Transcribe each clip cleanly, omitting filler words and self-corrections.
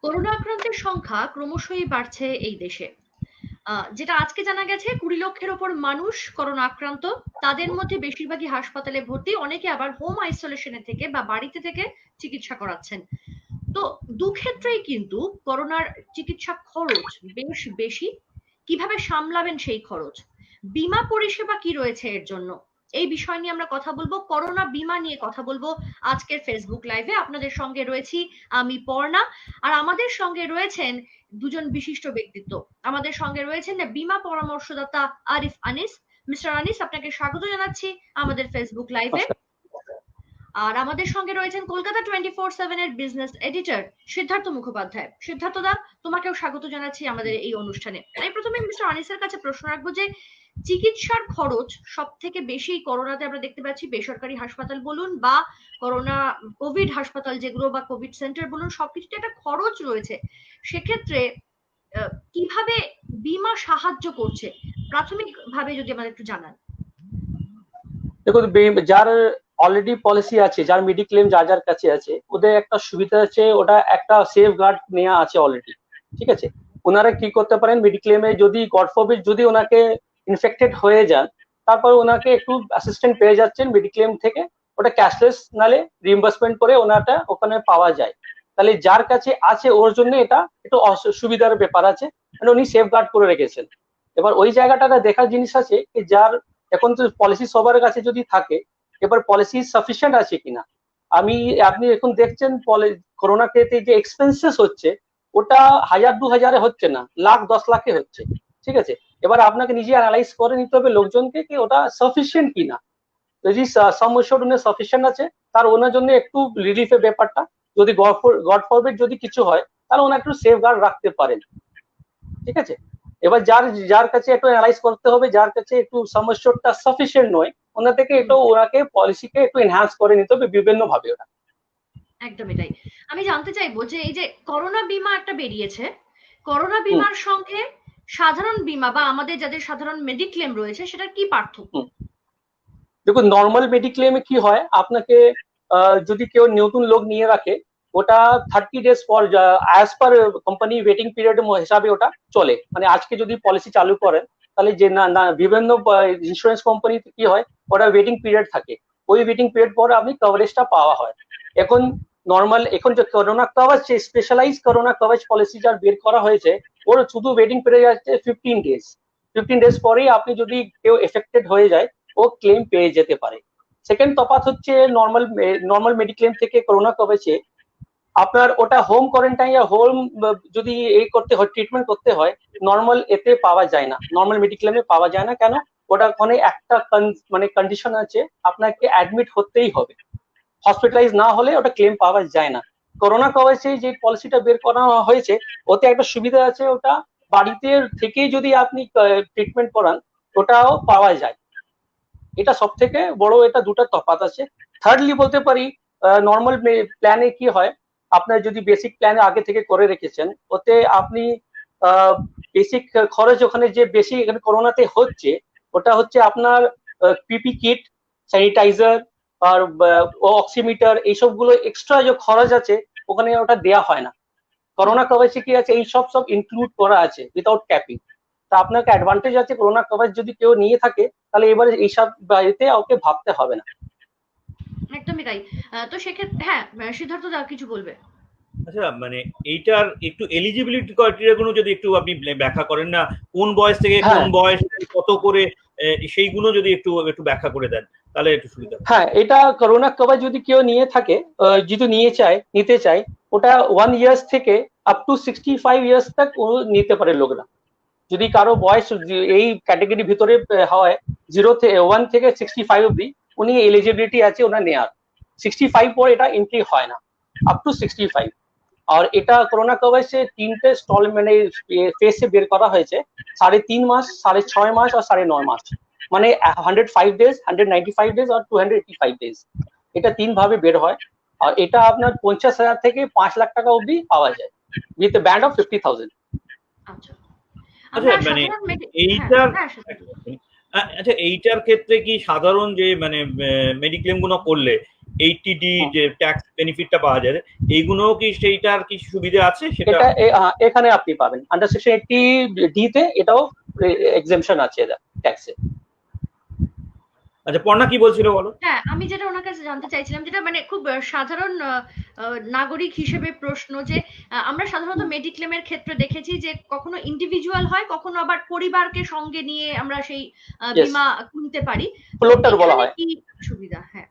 Corona আক্রান্তের সংখ্যা ক্রমশই বাড়ছে এই দেশে। যেটা আজকে জানা গেছে ২০ লক্ষের ওপর মানুষ করোনা আক্রান্ত। তাদের মধ্যে বেশিরভাগই হাসপাতালে ভর্তি, অনেকে আবার হোম আইসোলেশনে থেকে বা বাড়িতে থেকে চিকিৎসা করাচ্ছেন। তো দুক্ষেত্রেই কিন্তু করোনার চিকিৎসা খরচ বেশ বেশি। কিভাবে সামলাবেন সেই খরচ? বীমা পরিষেবা কি রয়েছে এর জন্য? এই বিষয় নিয়ে আমরা কথা বলবো, করোনা বীমা নিয়ে কথা বলবো আজকের ফেসবুক লাইভে। আপনাদের সঙ্গে রয়েছি আমি পর্ণা, আর আমাদের সঙ্গে রয়েছেন দুজন বিশিষ্ট ব্যক্তিত্ব। আমাদের সঙ্গে রয়েছেন বীমা পরামর্শদাতা আরিফ আনিস। মিস্টার আনিস, আপনাকে স্বাগত জানাচ্ছি আমাদের ফেসবুক লাইভে। আর আমাদের সঙ্গে রয়েছেন কলকাতা 24/7 এর বিজনেস এডিটর সিদ্ধার্থ মুখোপাধ্যায়। সিদ্ধার্থ দা, তোমাকেও স্বাগত জানাচ্ছি আমাদের এই অনুষ্ঠানে। আমি প্রথমে মিস্টার আনিসের কাছে প্রশ্ন রাখবো যে চিকিৎসার খরচ সব থেকে বেশি করোনাতে আমরা দেখতে পাচ্ছি, বেসরকারি হাসপাতাল বলুন বা করোনা কোভিড হাসপাতাল যেগুলো বা কোভিড সেন্টার বলুন, সবকিছুতে একটা খরচ রয়েছে। সেক্ষেত্রে কিভাবে বীমা সাহায্য করছে প্রাথমিক ভাবে যদি আমাদের একটু জানান। দেখুন, যার অলরেডি পলিসি আছে, যার মেডিক্লেম যার কাছে আছে, ওদের একটা সুবিধা আছে, ওটা একটা সেফ গার্ড নেওয়া আছে অলরেডি। ঠিক আছে, ওনারা কি করতে পারেন, মেডিক্লেমে যদি গড ফরবিড যদি ওনাকে ইনফেক্টেড হয়ে যান, তারপর ওনাকে একটু অ্যাসিস্ট্যান্ট পেয়ে যাচ্ছেন মেডিক্লেম থেকে, ওটা ক্যাশলেস নালে রিইম্বার্সমেন্ট করে ওনাটা ওখানে পাওয়া যায়। তাহলে যার কাছে আছে ওর জন্য এটা একটু সুবিধার ব্যাপার আছে, উনি সেফ গার্ড করে রেখেছেন। এবার ওই জায়গাটা দেখার জিনিস আছে যার এখন তো পলিসি সবার কাছে যদি থাকে, এবার পলিসি সাফিসিয়েন্ট আছে কিনা। আপনি এখন দেখছেন করোনা ক্ষেত্রে যে এক্সপেন্সেস হচ্ছে, ওটা 1000-2000 হচ্ছে না, লাখ 10 লাখে হচ্ছে। ঠিক আছে, এবার আপনাকে নিজে অ্যানালাইজ করে নিতে হবে লোকজনকে কি ওটা সাফিসিয়েন্ট কিনা। যদি সাম সাফিসিয়েন্ট আছে, তার ওনার জন্য একটু রিলিফের ব্যাপারটা, যদি গড ফরবিড যদি কিছু হয়, তাহলে ওনার একটু সেফ গার্ড রাখতে পারেন। ঠিক আছে, এবার যার যার কাছে একটু অ্যানালাইজ করতে হবে, যার কাছে একটু সমস্যাটা সাফিসিয়েন্ট নয়, ওনা থেকে একটু ওনাকে পলিসিকে একটু এনহ্যান্স করে নিতে হবে বিভিন্ন ভাবে ওটা। একদমই তাই। আমি জানতে চাইবো যে এই যে করোনা বীমা একটা বেরিয়েছে, করোনা বীমার সঙ্গে সাধারণ বীমা বা আমাদের যাদের সাধারণ মেডিক্লেম রয়েছে সেটার কি পার্থক্য? দেখুন, নর্মাল মেডিক্লেমে কি হয়, আপনাকে যদি কেউ নতুন লোক নিয়ে রাখে, ওটা 30 ডেজ পর as per company waiting period হিসাবে ওটা চলে। মানে আজকে যদি পলিসি চালু করেন, তাহলে যে না বিভিন্ন ইন্স্যুরেন্স কোম্পানি কি হয়, ওটা ওয়েটিং পিরিয়ড থাকে, ওই ওয়েটিং পিরিয়ড পর আপনি কভারেজটা পাওয়া হয়। এখন এখন যে করোনা কভাচ, স্পেশালাইজ করোনা কভাচ পলিসি যার বের করা হয়েছে, ওর শুধু ওয়েটিং পিরিয়ড আছে 15 ডেজ। 15 ডেজ পরেই আপনি যদি কেউ এফেক্টেড হয়ে যায়, ও ক্লেম পেয়ে যেতে পারে। সেকেন্ড তফাৎ হচ্ছে নর্মাল মেডিক্লেম থেকে করোনা কভাচে আপনার ওটা হোম কোয়ারেন্টাইন বা হোম যদি এই করতে হয়, ট্রিটমেন্ট করতে হয়, নর্মাল এতে পাওয়া যায় না, নর্মাল মেডিক্লেমে পাওয়া যায় না। কেন? ওটা ওখানে একটা মানে কন্ডিশন আছে, আপনাকে অ্যাডমিট হতেই হবে, হসপিটালাইজ না হলে ওটা ক্লেম পাওয়া যায় না। করোনা কভাচে যে পলিসিটা বের করা হয়েছে, ওতে একটা সুবিধা আছে, ওটা বাড়িতে থেকেই যদি আপনি ট্রিটমেন্ট করান, ওটাও পাওয়া যায়। এটা সব থেকে বড়, এটা দুটা তফাৎ আছে। থার্ডলি বলতে পারি, নর্মাল প্ল্যানে কি হয়, আপনার যদি বেসিক প্ল্যানে আগে থেকে করে রেখেছেন, ওতে আপনি বেসিক খরচ ওখানে যে বেশি এখানে করোনাতে হচ্ছে, ওটা হচ্ছে আপনার পিপি কিট, স্যানিটাইজার আর অক্সিমিটার, এইসবগুলো এক্সট্রা যে খরচ আছে ওখানে ওটা দেয়া হয় না। করোনা কভাচে কি আছে, এই সব ইনক্লুড করা আছে উইদাউট ক্যাপিং। তা আপনাকে অ্যাডভান্টেজ আছে, করোনা কভাচ যদি কেউ নিয়ে থাকে, তাহলে এবারে এইসব বাড়িতে ওকে ভাবতে হবে না। একদমই তাই। তো সেক্ষেত্রে হ্যাঁ, সিদ্ধার্থ দা কিছু বলবে? আচ্ছা, মানে এইটার একটু এলিজিবিলিটি ক্রাইটেরিয়া গুলো যদি একটু আপনি ব্যাখ্যা করেন না, কোন বয়স থেকে কোন বয়স কত করে, সেইগুলো যদি একটু একটু ব্যাখ্যা করে দেন তাহলে একটু সুবিধা। হ্যাঁ, এটা করোনা কভার যদি কেউ নিয়ে থাকে, যদি নিতে চায়, ওটা 1 ইয়ার্স থেকে আপ টু 65 ইয়ার্স তক ও নিতে পারে লোকরা। যদি কারো বয়স এই ক্যাটাগরির ভিতরে হয়, 1 থেকে 65 অব্দি, উনি এলিজিবিলিটি আছে ওনার নেয়ার। 65 পর এটা এন্ট্রি হয় না, আপ টু 65। আর এটা করোনা কভাচে 3টে স্টল মানে ফেসে বের করা হয়েছে, 3.5 মাস, 6.5 মাস আর 9.5 মাস। মানে 105 ডেজ, 195 ডেজ আর 285 ডেজ, এটা 3 ভাবে বের হয়। আর এটা আপনার 50,000 থেকে 5 লাখ টাকা অবধি পাওয়া যায়, উইথ ব্যান্ড অফ 50,000। আচ্ছা, মানে এইটার আচ্ছা, এইটার ক্ষেত্রে কি সাধারণ যে মানে মেডিক্লেম গুলো করলে 80D যে ট্যাক্স বেনিফিটটা পাওয়া যায়, এইগুলো কি সেইটার কি সুবিধা আছে সেটা? এটা এখানে আপনি পাবেন আন্ডার সেকশন 80D তে, এটাও এক্সেমশন আছে ট্যাক্সে। আচ্ছা, পর্ণা কি বলছিল বলো। হ্যাঁ, আমি যেটা ওনার কাছে জানতে চাইছিলাম, যেটা মানে খুব সাধারণ নাগরিক হিসেবে প্রশ্ন, যে আমরা সাধারণত মেডিক্লেমের ক্ষেত্রে দেখেছি যে কখনো ইন্ডিভিজুয়াল হয়, কখনো আবার পরিবারকে সঙ্গে নিয়ে আমরা সেই বীমা কিনতে পারি। ফ্লোটার বলা হয়। কি সুবিধা? হ্যাঁ,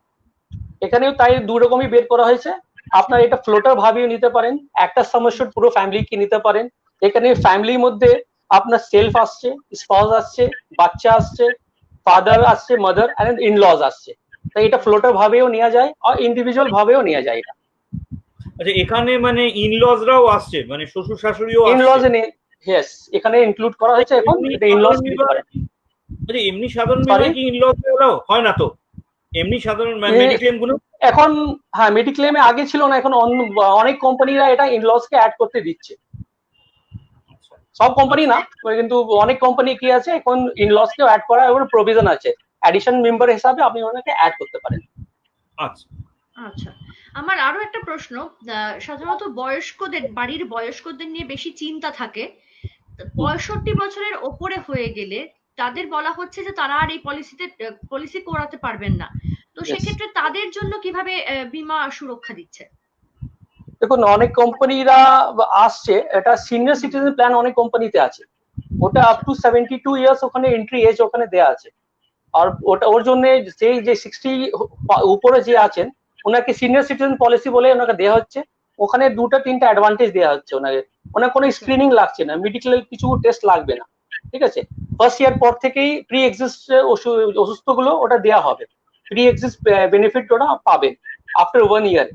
এখানেও তাই দুই রকমই বের করা হয়েছে। আপনার এটা ফ্লোটার ভাবেও নিতে পারেন, একটা সমস্যার পুরো ফ্যামিলিকে নিতে পারেন। এখানে ফ্যামিলির মধ্যে আপনার সেলফ আসছে, স্পাউস আসছে, বাচ্চা আসছে, ফাদার আসছে, মাদার এন্ড ইনলজ আসছে। তাই এটা ফ্লোটার ভাবেও নেওয়া যায় আর ইন্ডিভিজুয়াল ভাবেও নেওয়া যায় এটা। আচ্ছা, এখানে মানে ইনলজরাও আসছে, মানে শ্বশুর শাশুড়িও আসছে? ইনলজ ইয়েস, এখানে ইনক্লুড করা হয়েছে এখন, এটা ইনলজ নিতে পারেন। আচ্ছা, এমনি সাধারণ বিমায় কি ইনলজ হয় না তো? এমনি সাধারণ মেডিক্লেম গুলো এখন, হ্যাঁ, মেডিক্লেমে আগে ছিল না, এখন অনেক কোম্পানিরা এটা ইনলজ কে অ্যাড করতে দিচ্ছে। সব কোম্পানি না, কিন্তু অনেক কোম্পানি কি আছে এখন ইনলজ কেও অ্যাড করার এবং প্রভিশন আছে, অ্যাডিশন মেম্বার হিসাবে আপনি ওনাকে অ্যাড করতে পারেন। আচ্ছা আচ্ছা, আমার আরো একটা প্রশ্ন, সাধারণত বয়স্কদের, বাড়ির বয়স্কদের নিয়ে বেশি চিন্তা থাকে। 65 বছরের ওপরে হয়ে গেলে তাদের বলা হচ্ছে যে তারা আর এই পলিসি করাতে পারবেন না, তো সেক্ষেত্রে তাদের জন্য কিভাবে বীমা সুরক্ষা দিচ্ছে? দেখুন, অনেক কোম্পানিরা আসছে, এটা সিনিয়র সিটিজেন প্ল্যান অনেক কোম্পানিতে আছে, ওটা আপ টু 72 ইয়ার্স ওখানে এন্ট্রি এজ ওখানে দেয়া আছে। আর ওটা ওর জন্য সেই যে 60 উপরে যে আছেন ওনাকে সিনিয়র সিটিজেন পলিসি বলে ওনাকে দেওয়া হচ্ছে। ওখানে 2-3টা অ্যাডভান্টেজ দেওয়া হচ্ছে ওনাকে। ওনার কোনো স্ক্রিনিং লাগছে না, মেডিকেল কিছু টেস্ট লাগবে না, ঠিক আছে। ফার্স্ট ইয়ার পর থেকেই প্রি এক্সিস্ট অসুস্থগুলো ওটা দেওয়া হবে, প্রি এক্সিস্ট বেনিফিট ওটা পাবেন আফটার 1 ইয়ার।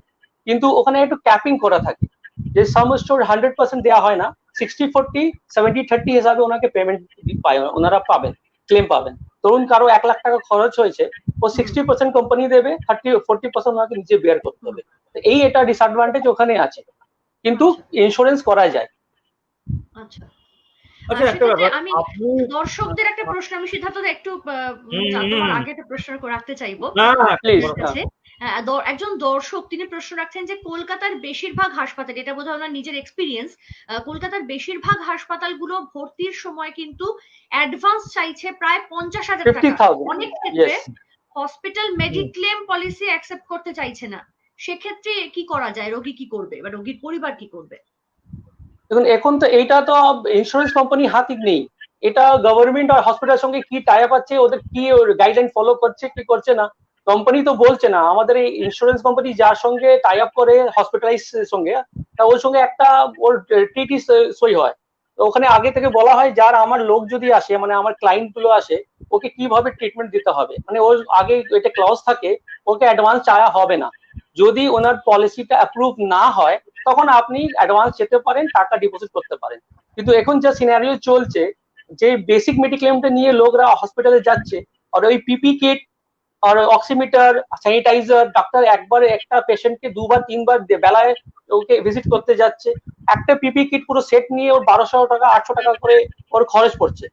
কিন্তু ওখানে একটু ক্যাপিং করা থাকে, যে সাম স্টোর 100% দেওয়া হয় না, 60-40, 70-30 হিসাবে ওনাকে পেমেন্ট ওনারা পাবেন, ক্লেম পাবেন। ধরুন কারো 1 লাখ টাকা খরচ হয়েছে, ও 60% কোম্পানি দেবে, 30-40% ওনাকে নিজে বেয়ার করতে হবে। এই এটা ডিসঅ্যাডভান্টেজ ওখানে আছে, কিন্তু ইন্স্যুরেন্স করা যায়। আচ্ছা, আচ্ছা, একটা ব্যাপার, আমি দর্শকদের একটা প্রশ্ন, আমি সিদ্ধার্থ একটু তোমার আগে একটা প্রশ্ন রাখতে চাইবো। প্লিজ। একজন দর্শক তিনি প্রশ্ন রাখছেন যে কলকাতার বেশিরভাগ হাসপাতাল, এটা বোধহয় ওনার নিজের এক্সপিরিয়েন্স, কলকাতার বেশিরভাগ হাসপাতালগুলো ভর্তির সময় কিন্তু অ্যাডভান্স চাইছে প্রায় 50,000 টাকা। অনেক ক্ষেত্রে হসপিটাল মেডিক্লেম পলিসি অ্যাকসেপ্ট করতে চাইছে না, সেক্ষেত্রে কি করা যায়? রোগী কি করবে বা রোগীর পরিবার কি করবে? দেখুন, এখন তো এইটা তো ইন্স্যুরেন্স কোম্পানি হাতে নেই, এটা গভর্নমেন্ট আর হসপিটালের সঙ্গে কি টাই আপ আছে, ওদের কি গাইডলাইন ফলো করছে কি করছে না, কোম্পানি তো বলছে না। আমাদের এই ইন্স্যুরেন্স কোম্পানি যার সঙ্গে টাই আপ করে হসপিটালাইজ সঙ্গে, তা ওর সঙ্গে একটা ওর ট্রিটি সই হয়। তো ওখানে আগে থেকে বলা হয় যার আমার লোক যদি আসে, মানে আমার ক্লায়েন্ট গুলো আসে, ওকে কিভাবে ট্রিটমেন্ট দিতে হবে, মানে ওর আগে এটা ক্লজ থাকে, ওকে অ্যাডভান্স চাওয়া হবে না। যদি ওনার পলিসিটা অ্যাপ্রুভ না হয় তখন আপনি অ্যাডভান্স যেতে পারেন, টাকা ডিপোজিট করতে পারেন। কিন্তু এখন যা সিনারিও চলছে, যে বেসিক মেডিক্লেমটা নিয়ে লোকরা হসপিটালে যাচ্ছে, আর ওই পিপি কিট আর অক্সিমিটার, স্যানিটাইজার, ডাক্তার একবার একটা পেশেন্টকে 2-3 বার বেলায় ওকে ভিজিট করতে যাচ্ছে, একটা পিপি কিট পুরো সেট নিয়ে ওর 1200 টাকা 800 টাকা করে ওর খরচ পড়ছে।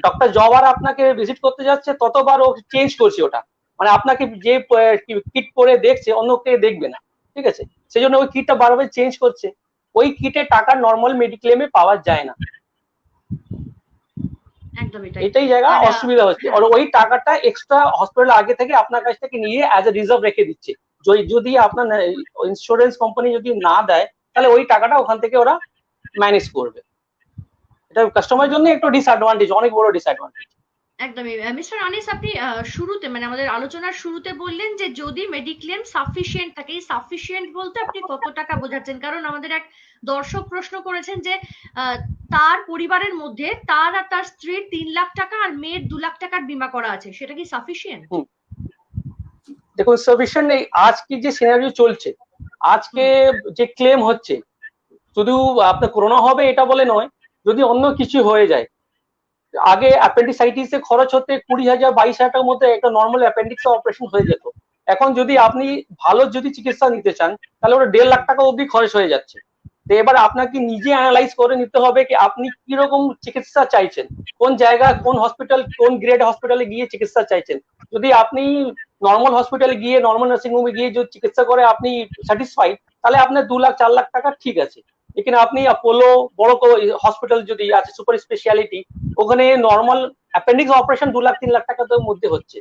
ডক্টর যবার আপনাকে ভিজিট করতে যাচ্ছে ততবার ও চেঞ্জ করছে ওটা, মানে আপনাকে যে কিট পরে দেখছে অন্য কে দেখবে না, ঠিক আছে। সেই জন্য ওই কিটটা বারবার চেঞ্জ করছে, ওই কিটে টাকা নর্মাল মেডিক্লেমে পাওয়া যায় না, এটাই জায়গা অসুবিধা হচ্ছে। আর ওই টাকাটা এক্সট্রা হসপিটাল আগে থেকে আপনার কাছ থেকে নিয়ে অ্যাজ এ রিজার্ভ রেখে দিচ্ছে, যদি আপনার ইন্স্যুরেন্স কোম্পানি যদি না দেয় তাহলে ওই টাকাটা ওখান থেকে ওরা ম্যানেজ করবে। এটা কাস্টমারের জন্য একটু ডিসঅ্যাডভান্টেজ, অনেক বড় ডিসঅ্যাডভান্টেজ। একদমই। মিস্টার আনিস, আপনি শুরুতে মানে আমাদের আলোচনার শুরুতে বললেন যে যদি মেডিক্লেম সাফিসিয়েন্ট থাকে, এই সাফিসিয়েন্ট বলতে আপনি কত টাকা বোঝাচ্ছেন? কারণ আমাদের এক দর্শক প্রশ্ন করেছেন যে তার পরিবারের মধ্যে তার আর তার স্ত্রীর 3 লাখ টাকা আর মেয়ের 2 লাখ টাকার বীমা করা আছে, সেটা কি সাফিসিয়েন্ট? দেখুন, সাফিসিয়েন্ট নেই। আজকে যে সিনারিও চলছে, আজকে যে ক্লেম হচ্ছে, শুধু আপনার করোনা হবে এটা বলে নয়, যদি অন্য কিছু হয়ে যায়, আগে অ্যাপেন্ডিসাইটিস এ খরচ হতে 20,000-22,000 টাকার মধ্যে একটা নর্মাল অ্যাপেন্ডিক্স অপারেশন হয়ে যেত। এখন যদি আপনি ভালো যদি চিকিৎসা নিতে চান তাহলে ওটা 1.5 লাখ টাকা অবধি খরচ হয়ে যাচ্ছে। তো এবার আপনাকে নিজে অ্যানালাইজ করে নিতে হবে কি আপনি কিরকম চিকিৎসা চাইছেন, কোন জায়গা, কোন হসপিটাল, কোন গ্রেড হসপিটালে গিয়ে চিকিৎসা চাইছেন। যদি আপনি নর্মাল হসপিটালে গিয়ে নর্মাল নার্সিং হোমে গিয়ে যদি চিকিৎসা করে আপনি স্যাটিসফাইড, তাহলে আপনার 2 লাখ 4 লাখ টাকা ঠিক আছে। এখানে আপনি অ্যাপোলো বড় হসপিটাল যদি আছে সুপার স্পেশালিটি, ওখানে normal appendix operation 2 lakh 3 lakh টাকার মধ্যে হচ্ছে।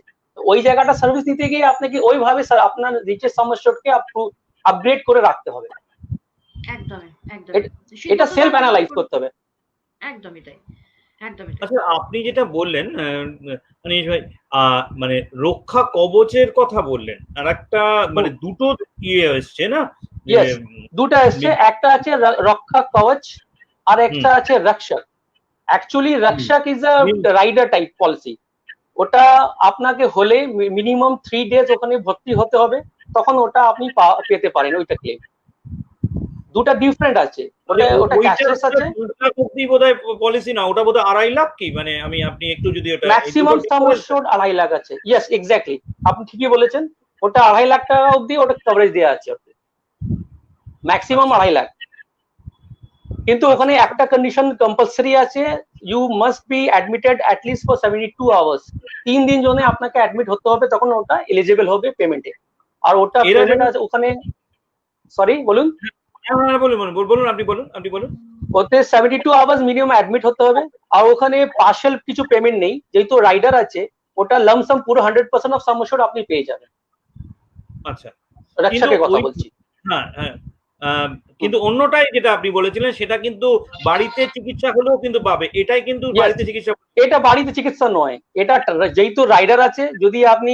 ওই জায়গাটা সার্ভিস নিতে গিয়ে আপনাকে ওইভাবে আপনার রিচের সমস্যাকে আপগ্রেড করে রাখতে হবে। একদমই একদম, এটা সেলফ অ্যানালাইজ করতে হবে। একদমই তাই, একদমই তাই। আচ্ছা, আপনি যেটা বললেন মানে ভাই, মানে রক্ষা কবচের কথা বললেন, আর একটা মানে দুটো ইয়ে এসছে না? দুটো এসছে, একটা আছে রক্ষা কবচ আর একটা আছে Rakshak. Actually Rakshak is a rider type policy. ওটা আপনাকে হলে মিনিমাম 3 ডেজ ওখানে ভর্তি হতে হবে, তখন ওটা আপনি পেতে পারেন ওইটা ক্লেম। দুটা ডিফারেন্ট আছে, ওটা ক্যাশলেস আছে। 2 লাখ অবধি বোধহয় পলিসি না, ওটা বোধহয় 2.5 লাখ কি, মানে আপনি একটু যদি ওটা ম্যাক্সিমাম সাম অ্যাসিওর্ড 2.5 লাখ আছে। ইয়েস, এক্স্যাক্টলি, আপনি ঠিকই বলেছেন। ওটা 2.5 লাখ টাকা অবধি ওটা কভারেজ দেওয়া আছে, ম্যাক্সিমাম 2.5 লাখ। কিন্তু ওখানে একটা কন্ডিশন কম্পালসারি আছে, you must be admitted at least for 72 hours. 3 দিন জন্য আপনাকে অ্যাডমিট হতে হবে, তখন ওটা এলিজিবল হবে পেমেন্টে। আর ওটা পেমেন্ট আছে ওখানে, সরি বলুন। বলুন, আপনি বলুন। ওতে 72 আওয়ার্স মিনিমাম অ্যাডমিট হতে হবে। আর ওখানে পার্শিয়াল কিছু পেমেন্ট নেই, যেহেতু রাইডার আছে, ওটা লামসাম পুরো 100% অফ সাম অ্যাসিওর্ড আপনি পেয়ে যাবেন। আচ্ছা, রক্ষকের কথা বলছি। হ্যাঁ হ্যাঁ, কিন্তু অন্যটাই যেটা আপনি বলেছিলেন সেটা কিন্তু বাড়িতে চিকিৎসা হলেও কিন্তু পাবে, এটাই কিন্তু বাড়িতে চিকিৎসা। এটা বাড়িতে চিকিৎসা নয়, এটা যেহেতু রাইডার আছে, যদি আপনি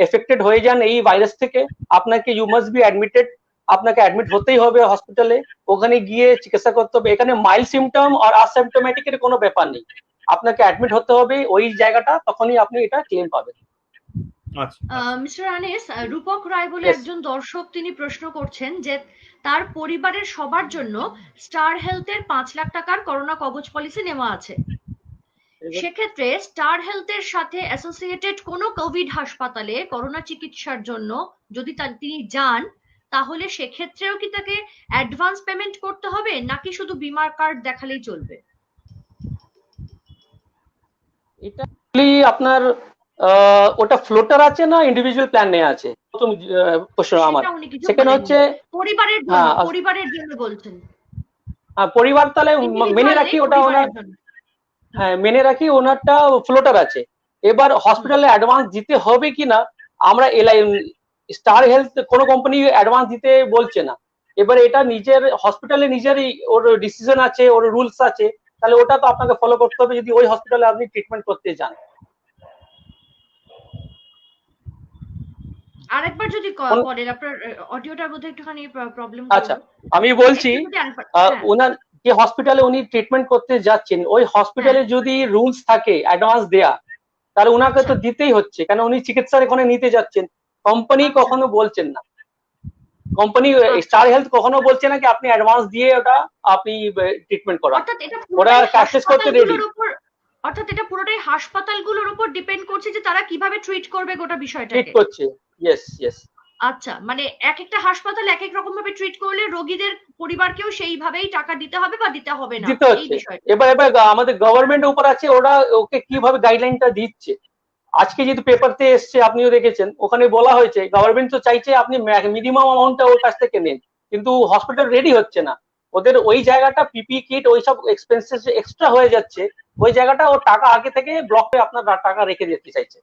এফেক্টেড হয়ে যান এই ভাইরাস থেকে, আপনাকে ইউ মাস্ট বি অ্যাডমিটেড, আপনাকে অ্যাডমিট হতেই হবে হসপিটালে, ওখানে গিয়ে চিকিৎসা করতে হবে। এখানে মাইল্ড সিমটম আর অ্যাসিম্পটোম্যাটিক এর কোনো ব্যাপার নেই, আপনাকে অ্যাডমিট হতে হবে ওই জায়গাটা, তখনই আপনি এটা ক্লেম পাবেন। মিস্টার আনিস, রূপক রায় বলে একজন দর্শক তিনি প্রশ্ন করছেন যে তার পরিবারের সবার জন্য স্টার হেলথের 5 লাখ টাকার করোনা কবচ পলিসি নেওয়া আছে। সেক্ষেত্রে স্টার হেলথের সাথে অ্যাসোসিয়েটেড কোনো কোভিড হাসপাতালে করোনা চিকিৎসার জন্য যদি তিনি যান, তাহলে সেক্ষেত্রেও কি তাকে অ্যাডভান্স পেমেন্ট করতে হবে, নাকি শুধু বিমার কার্ড দেখালেই চলবে? এটা আপনার ওটা ফ্লোটার আছে না ইন্ডিভিজুয়াল প্ল্যান নেওয়া আছে, প্রথম প্রশ্ন আমার। সেকেন্ড হচ্ছে পরিবারের জন্য বলছেন। পরিবার, তাহলে মেনে রাখি ওটা ওনার, হ্যাঁ মেনে রাখি ওনারটা ফ্লোটার আছে। এবার হসপিটালে অ্যাডভান্স দিতে হবে কিনা, আমরা স্টার হেলথ কোনো কোম্পানি অ্যাডভান্স দিতে বলছে না। এবার এটা নিজের হসপিটালে নিজেরই ওর ডিসিশন আছে, ওর রুলস আছে, তাহলে ওটা তো আপনাকে ফলো করতে হবে যদি ওই হসপিটালে আপনি ট্রিটমেন্ট করতে যান। আরেকবার যদি করেন, আপনার অডিওটার মধ্যে একটুখানি প্রবলেম। আচ্ছা, আমি বলছি ওনার যে হসপিটালে উনি ট্রিটমেন্ট করতে যাচ্ছেন, ওই হসপিটালে যদি রুলস থাকে অ্যাডভান্স দেয়া, তাহলে ওনাকে তো দিতেই হচ্ছে, কারণ উনি চিকিৎসার এখানে নিতে যাচ্ছেন। কোম্পানি কখনো বলছেন না, কোম্পানি স্টার হেলথ কখনো বলছে না কি আপনি অ্যাডভান্স দিয়ে ওটা আপনি ট্রিটমেন্ট করান, ওরা ক্যাশলেস করতে রেডি। অর্থাৎ এটা পুরোটাই হাসপাতালগুলোর উপর ডিপেন্ড করছে যে তারা কিভাবে ট্রিট করবে গোটা বিষয়টাকে। ট্রিট করছে, ইয়েস ইয়েস। আচ্ছা, মানে এক একটা হাসপাতাল এক এক রকম ভাবে ট্রিট করলে রোগীদের পরিবারকেও সেইভাবেই টাকা দিতে হবে বা দিতে হবে না, এই বিষয়টা। এবার আমাদের গভর্নমেন্টের উপর আছে, ওরা ওকে কিভাবে গাইডলাইনটা দিচ্ছে। আজকে যেহেতু পেপারতে এসছে, আপনিও দেখেছেন, ওখানে বলা হয়েছে গভর্নমেন্ট তো চাইছে আপনি মিনিমাম অ্যামাউন্টটা ওর কাছ থেকে নেন, কিন্তু হসপিটাল রেডি হচ্ছে না। ওদের ওই জায়গাটা পিপি কিট ওইসব এক্সপেন্সেস এক্সট্রা হয়ে যাচ্ছে, ওই জায়গাটা ও টাকা আগে থেকে ব্লকে আপনার টাকা রেখে দিতে চাইছে।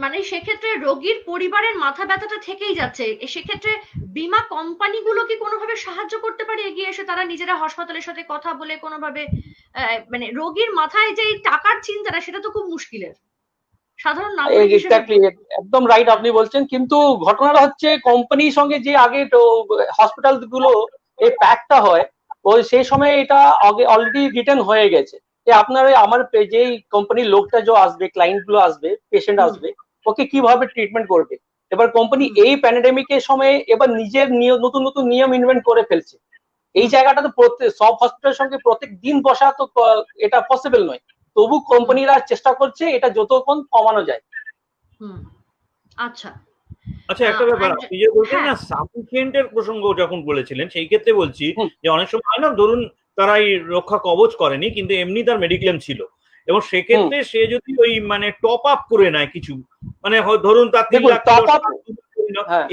মানে সেক্ষেত্রে রোগীর পরিবারের মাথা ব্যথাটা থেকেই যাচ্ছে। সেক্ষেত্রে বীমা কোম্পানিগুলো কি কোনোভাবে সাহায্য করতে পারে এগিয়ে এসে, তারা নিজেরা হাসপাতালের সাথে কথা বলে কোনোভাবে, মানে রোগীর মাথায় যে টাকার চিন্তাটা, সেটা তো খুব মুশকিলের সাধারণ নাগরিক হিসেবে। একদম রাইট আপনি বলছেন, কিন্তু ঘটনাটা হচ্ছে কোম্পানির সঙ্গে যে আগে হসপিটাল গুলো এই প্যাকটা হয়, ওই সেই সময় এটা আগে অলরেডি রিটার্ন হয়ে গেছে। আপনার আমার যে কোম্পানির লোকটা যে আসবে, ক্লায়েন্ট গুলো আসবে, পেশেন্ট আসবে, ওকে কিভাবে ট্রিটমেন্ট করবে। এবার কোম্পানি এই প্যান্ডেমিকের সময় এবার নিজের নতুন নতুন নিয়ম ইনভেন্ট করে ফেলছে। এই জায়গাটা তো সব হসপিটালের সঙ্গে প্রত্যেক দিন বসা তো এটা পসিবল নয়, তবু কোম্পানিরা চেষ্টা করছে এটা যতক্ষণ কমানো যায়। আচ্ছা আচ্ছা, একটা ব্যাপার আপনি যে বলছেন না সাফিসিয়েন্টের প্রসঙ্গ যখন বলেছিলেন, সেই ক্ষেত্রে বলছি যে অনেক সময় হয় না, ধরুন তারা এই রক্ষা কবচ করেনি কিন্তু এমনি তার মেডিক্লেম ছিল, এবং সেক্ষেত্রে সে যদি ওই মানে টপ আপ করে নেয় কিছু, মানে ধরুন তার 3 লাখ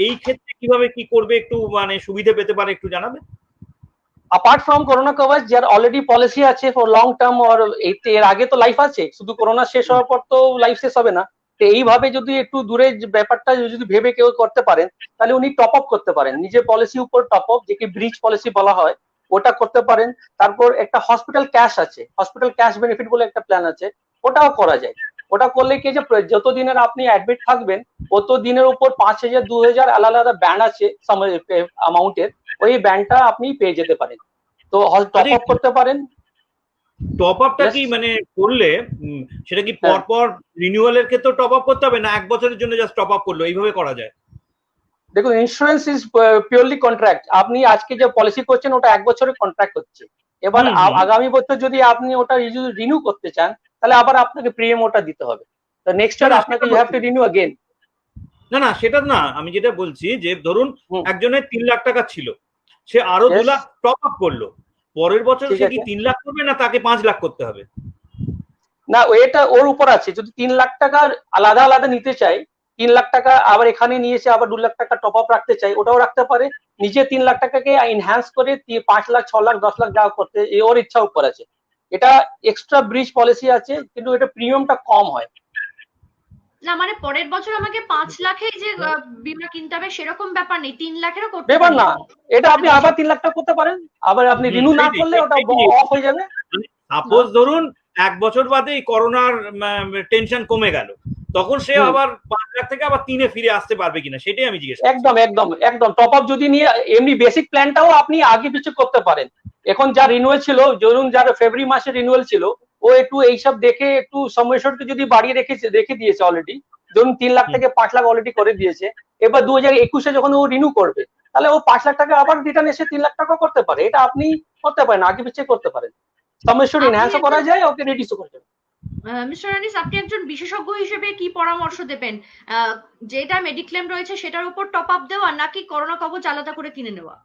এই ক্ষেত্রে কিভাবে কি করবে একটু মানে সুবিধা পেতে পারে একটু জানাবে? অ্যাপার্ট ফ্রম করোনা কভার যার অলরেডি পলিসি আছে ফর লং টার্ম, আর এর আগে তো লাইফ আছে, শুধু করোনা শেষ হওয়ার পর তো লাইফ শেষ হবে না। তো এইভাবে যদি একটু দূরে ব্যাপারটা যদি ভেবে কেউ করতে পারেন, তাহলে উনি টপ আপ করতে পারেন নিজের পলিসি উপর, টপ আপ যেকে ব্রিজ পলিসি বলা হয় ওটা করতে পারেন। তারপর একটা হসপিটাল ক্যাশ আছে, হসপিটাল ক্যাশ বেনিফিট বলে একটা প্ল্যান আছে, ওটাও করা যায়। ওটা করলে কি যে যত দিনের আপনি অ্যাডমিট থাকবেন তত দিনের উপর 5,000 2,000 আলাদা আলাদা ব্যান্ড আছে অ্যামাউন্টের, ওই ব্যান্ডটা আপনি পেয়ে যেতে পারেন। তো টপ আপ করতে পারেন। টপ আপটা কি মানে করলে সেটা কি পরপর রিনিউয়ালের ক্ষেত্রে টপ আপ করতে হবে, না 1 বছরের জন্য জাস্ট টপ আপ করলো এইভাবে করা যায়? দেখুন, ইন্স্যুরেন্স ইজ পিওরলি কন্ট্রাক্ট। আপনি আজকে যে পলিসি করছেন ওটা 1 বছরের কন্ট্রাক্ট হচ্ছে। এবার আগামী বছর যদি আপনি ওটা রিনিউ করতে চান, তাহলে আবার আপনাকে প্রিমিয়াম ওটা দিতে হবে। তো নেক্সট ইয়ার আপনাকে you have to renew again. না সেটা না, আমি যেটা বলছি যে ধরুন একজনের 3 লাখ টাকা ছিল, সে আরো 2 লাখ টপ আপ করলো, পরের বছর সে কি 3 লাখ করবে না তাকে 5 লাখ করতে হবে? না, এটা ওর উপর আছে। যদি 3 লাখ টাকা আলাদা আলাদা নিতে চাই, 3 লাখ টাকা আবার এখানে নিয়েছে, আবার 2 লাখ টাকা টপ আপ রাখতে চাই, ওটাও রাখতে পারে। নিজে 3 লাখ টাকাকে এনহ্যান্স করে 5 লাখ 6 লাখ 10 লাখ যা করতে, ওর ইচ্ছা উপর আছে। এটা এক্সট্রা ব্রিজ পলিসি আছে, কিন্তু এটা প্রিমিয়ামটা কম হয় না। মানে পরের বছর আমাকে 5 লাখের যে বীমা কিনতে হবে সেরকম ব্যাপার নেই, 3 লাখেরও করতে ব্যাপার না। এটা আপনি আবার 3 লাখ টাকা করতে পারেন, আবার আপনি রিনিউ না করলে ওটা অফ হয়ে যাবে। সাপোজ ধরুন 1 বছর বাদে এই করোনার টেনশন কমে গেল, তখন সে আবার 5 লাখ থেকে আবার 3 এ ফিরে আসতে পারবে কিনা সেটাই আমি জিজ্ঞেস করছি। একদম টপ আপ যদি নিয়ে এমনি বেসিক প্ল্যানটাও আপনি আগে পিছু করতে পারেন। এখন যা রিনিউয়াল ছিল, ধরুন যার ফেব্রুয়ারি মাসে রিনিউয়াল ছিল, ও একটু এইসব দেখে একটু সময়সরকে যদি বাড়িয়ে রেখে দিয়েছে অলরেডি, ধরুন 3 লাখ থেকে 5 লাখ অলরেডি করে দিয়েছে। এবার 2021-এ যখন ও রিনিউ করবে, তাহলে ও 5 লাখ টাকা আবার রিটার্ন এসে 3 লাখ টাকা করতে পারে। এটা আপনি করতে পারেন, আগে পিছিয়ে করতে পারেন। সময়সর এনহ্যান্সও করা যায়, ওকে রিডিউসও করা যায়। মিস্টার আনিস, আপনি একজন বিশেষজ্ঞ হিসেবে কি পরামর্শ দেবেন? যেটা মেডিক্লেম রয়েছে সেটার উপর টপ আপ দেওয়া, নাকি করোনা কবচ আলাদা করে কিনে নেওয়া?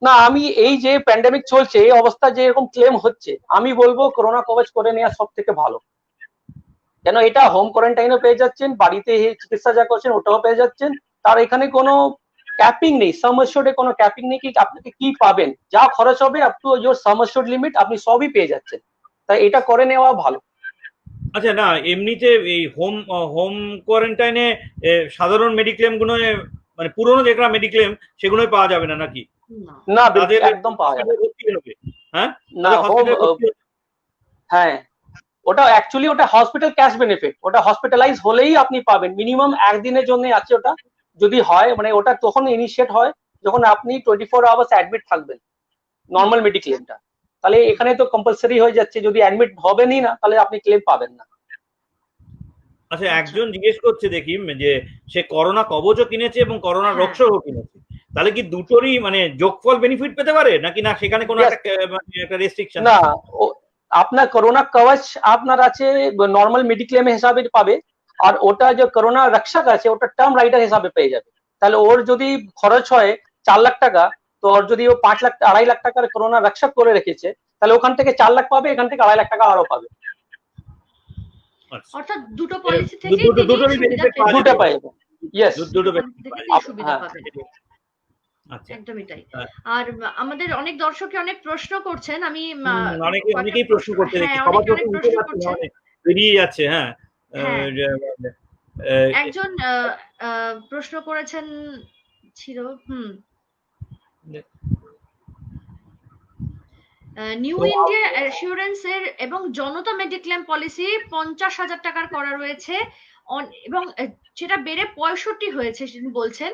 না, আমি এই যে প্যান্ডেমিক চলছে এই অবস্থা যে এরকম ক্লেম হচ্ছে, আমি বলবো করোনা কভার করে নেওয়া সব থেকে ভালো। কেন, এটা হোম কোয়ারেন্টাইনও পেয়ে যাচ্ছেন, বাড়িতে চিকিৎসা যা করছেন ওটাও পেয়ে যাচ্ছেন। তার এখানে কোনো ক্যাপিং নেই, সামস্যরে কোনো ক্যাপিং নেই কি আপনাকে কি পাবেন, যা খরচ হবে আপ টু ইওর সামস্যর লিমিট আপনি সবই পেয়ে যাচ্ছেন। তাই এটা করে নেওয়া ভালো। আচ্ছা, না এমনিতে এই হোম কোয়ারেন্টাইনে সাধারণ মেডিক্লেম গুলো মানে পুরনো যেগুলো মেডিক্লেম সেগুলোই পাওয়া যাবে না নাকি? না, একদম পাওয়া যাবে। হ্যাঁ না, হ্যাঁ, ওটা অ্যাকচুয়ালি ওটা হসপিটাল ক্যাশ বেনিফিট, ওটা হসপিটালাইজ হলেই আপনি পাবেন। মিনিমাম 1 দিনের জন্য আছে ওটা, যদি হয় মানে ওটা তখন ইনিশিয়েট হয় যখন আপনি 24 আওয়ার্স অ্যাডমিট থাকবেন, নর্মাল মেডিক্লেমটা। তাহলে এখানে তো কম্পালসারি হয়ে যাচ্ছে, যদি অ্যাডমিট হবেনই না তাহলে আপনি ক্লেম পাবেন না। আচ্ছা, একজন জিজ্ঞেস করছে দেখি যে সে করোনা কবচও কিনেছে এবং করোনা রক্ষকও কিনেছে, তাহলে কি দুটোরই মানে যোগফল বেনিফিট পেতে পারে নাকি না সেখানে কোনো একটা রেস্ট্রিকশন? না, আপনার করোনা কবচ আপনার আছে নর্মাল মেডিক্লেম হিসাবে পাবে, আর ওটা যে করোনা রক্ষক আছে ওটা টার্ম রাইডার হিসাবে পেয়ে যাবে। তাহলে ওর যদি খরচ হয় 4 লাখ টাকা, তো ওর যদি ও 5 লাখ 2.5 লাখ টাকার করোনা রক্ষক করে রেখেছে, তাহলে ওখান থেকে 4 লাখ পাবে, এখান থেকে 2.5 লাখ টাকা আরো পাবে। অর্থাৎ দুটো পলিসি থেকে দুটো পাবে। ইয়েস, দুটো সুবিধা পাবে। একদমই তাই। আর আমাদের অনেক দর্শক অনেক প্রশ্ন করছেন, আমি অনেকেই প্রশ্ন করতে দেখি, সবার প্রশ্ন বেরিয়ে যাচ্ছে। হ্যাঁ, একজন প্রশ্ন করেছেন ছিল নিউ ইন্ডিয়া অ্যাসিওরেন্স এর এবং জনতা মেডিক্লেম পলিসি 50,000 টাকার করা রয়েছে এবং সেটা বেড়ে 65 হয়েছে বলছেন।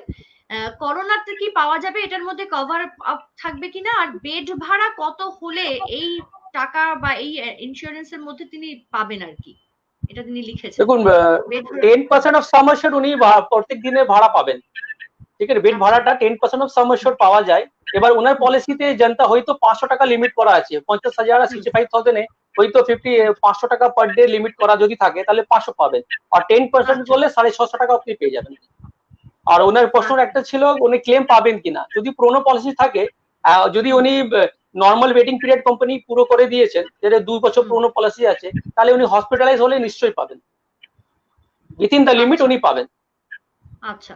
করোনাতে কি পাওয়া যাবে, এটার মধ্যে কভার আপ থাকবে কিনা, আর বেড ভাড়া কত হলে এই টাকা বা এই ইন্স্যুরেন্সের মধ্যে তিনি পাবেন আর কি, এটা তিনি লিখেছেন। দেখুন, 10% অফ সাম অ্যাসিওর্ড উনি প্রত্যেক দিনে ভাড়া পাবেন। ঠিক আছে, বেড ভাড়াটা 10% অফ সাম অ্যাসিওর্ড পাওয়া যায়। এবার ওনার পলিসিতে জানতা হয়তো 500 টাকা লিমিট করা আছে, 50,000 আর 65,000 এ হয়তো 500 টাকা পার ডে লিমিট করা যদি থাকে তাহলে 500 পাবেন, আর 10% করলে 650 টাকা আপনি পেয়ে যাবেন। আর ওনার প্রশ্ন একটা ছিল উনি ক্লেম পাবেন কিনা। যদি পুরোনো পলিসি থাকে, যদি উনি নর্মাল ওয়েটিং পিরিয়ড কোম্পানি পুরো করে দিয়েছেন, যেটা 2 বছর পুরনো পলিসি আছে, তাহলে উনি হসপিটালাইজ হলে নিশ্চয়ই পাবেন, উইথিন দ্য লিমিট উনি পাবেন। আচ্ছা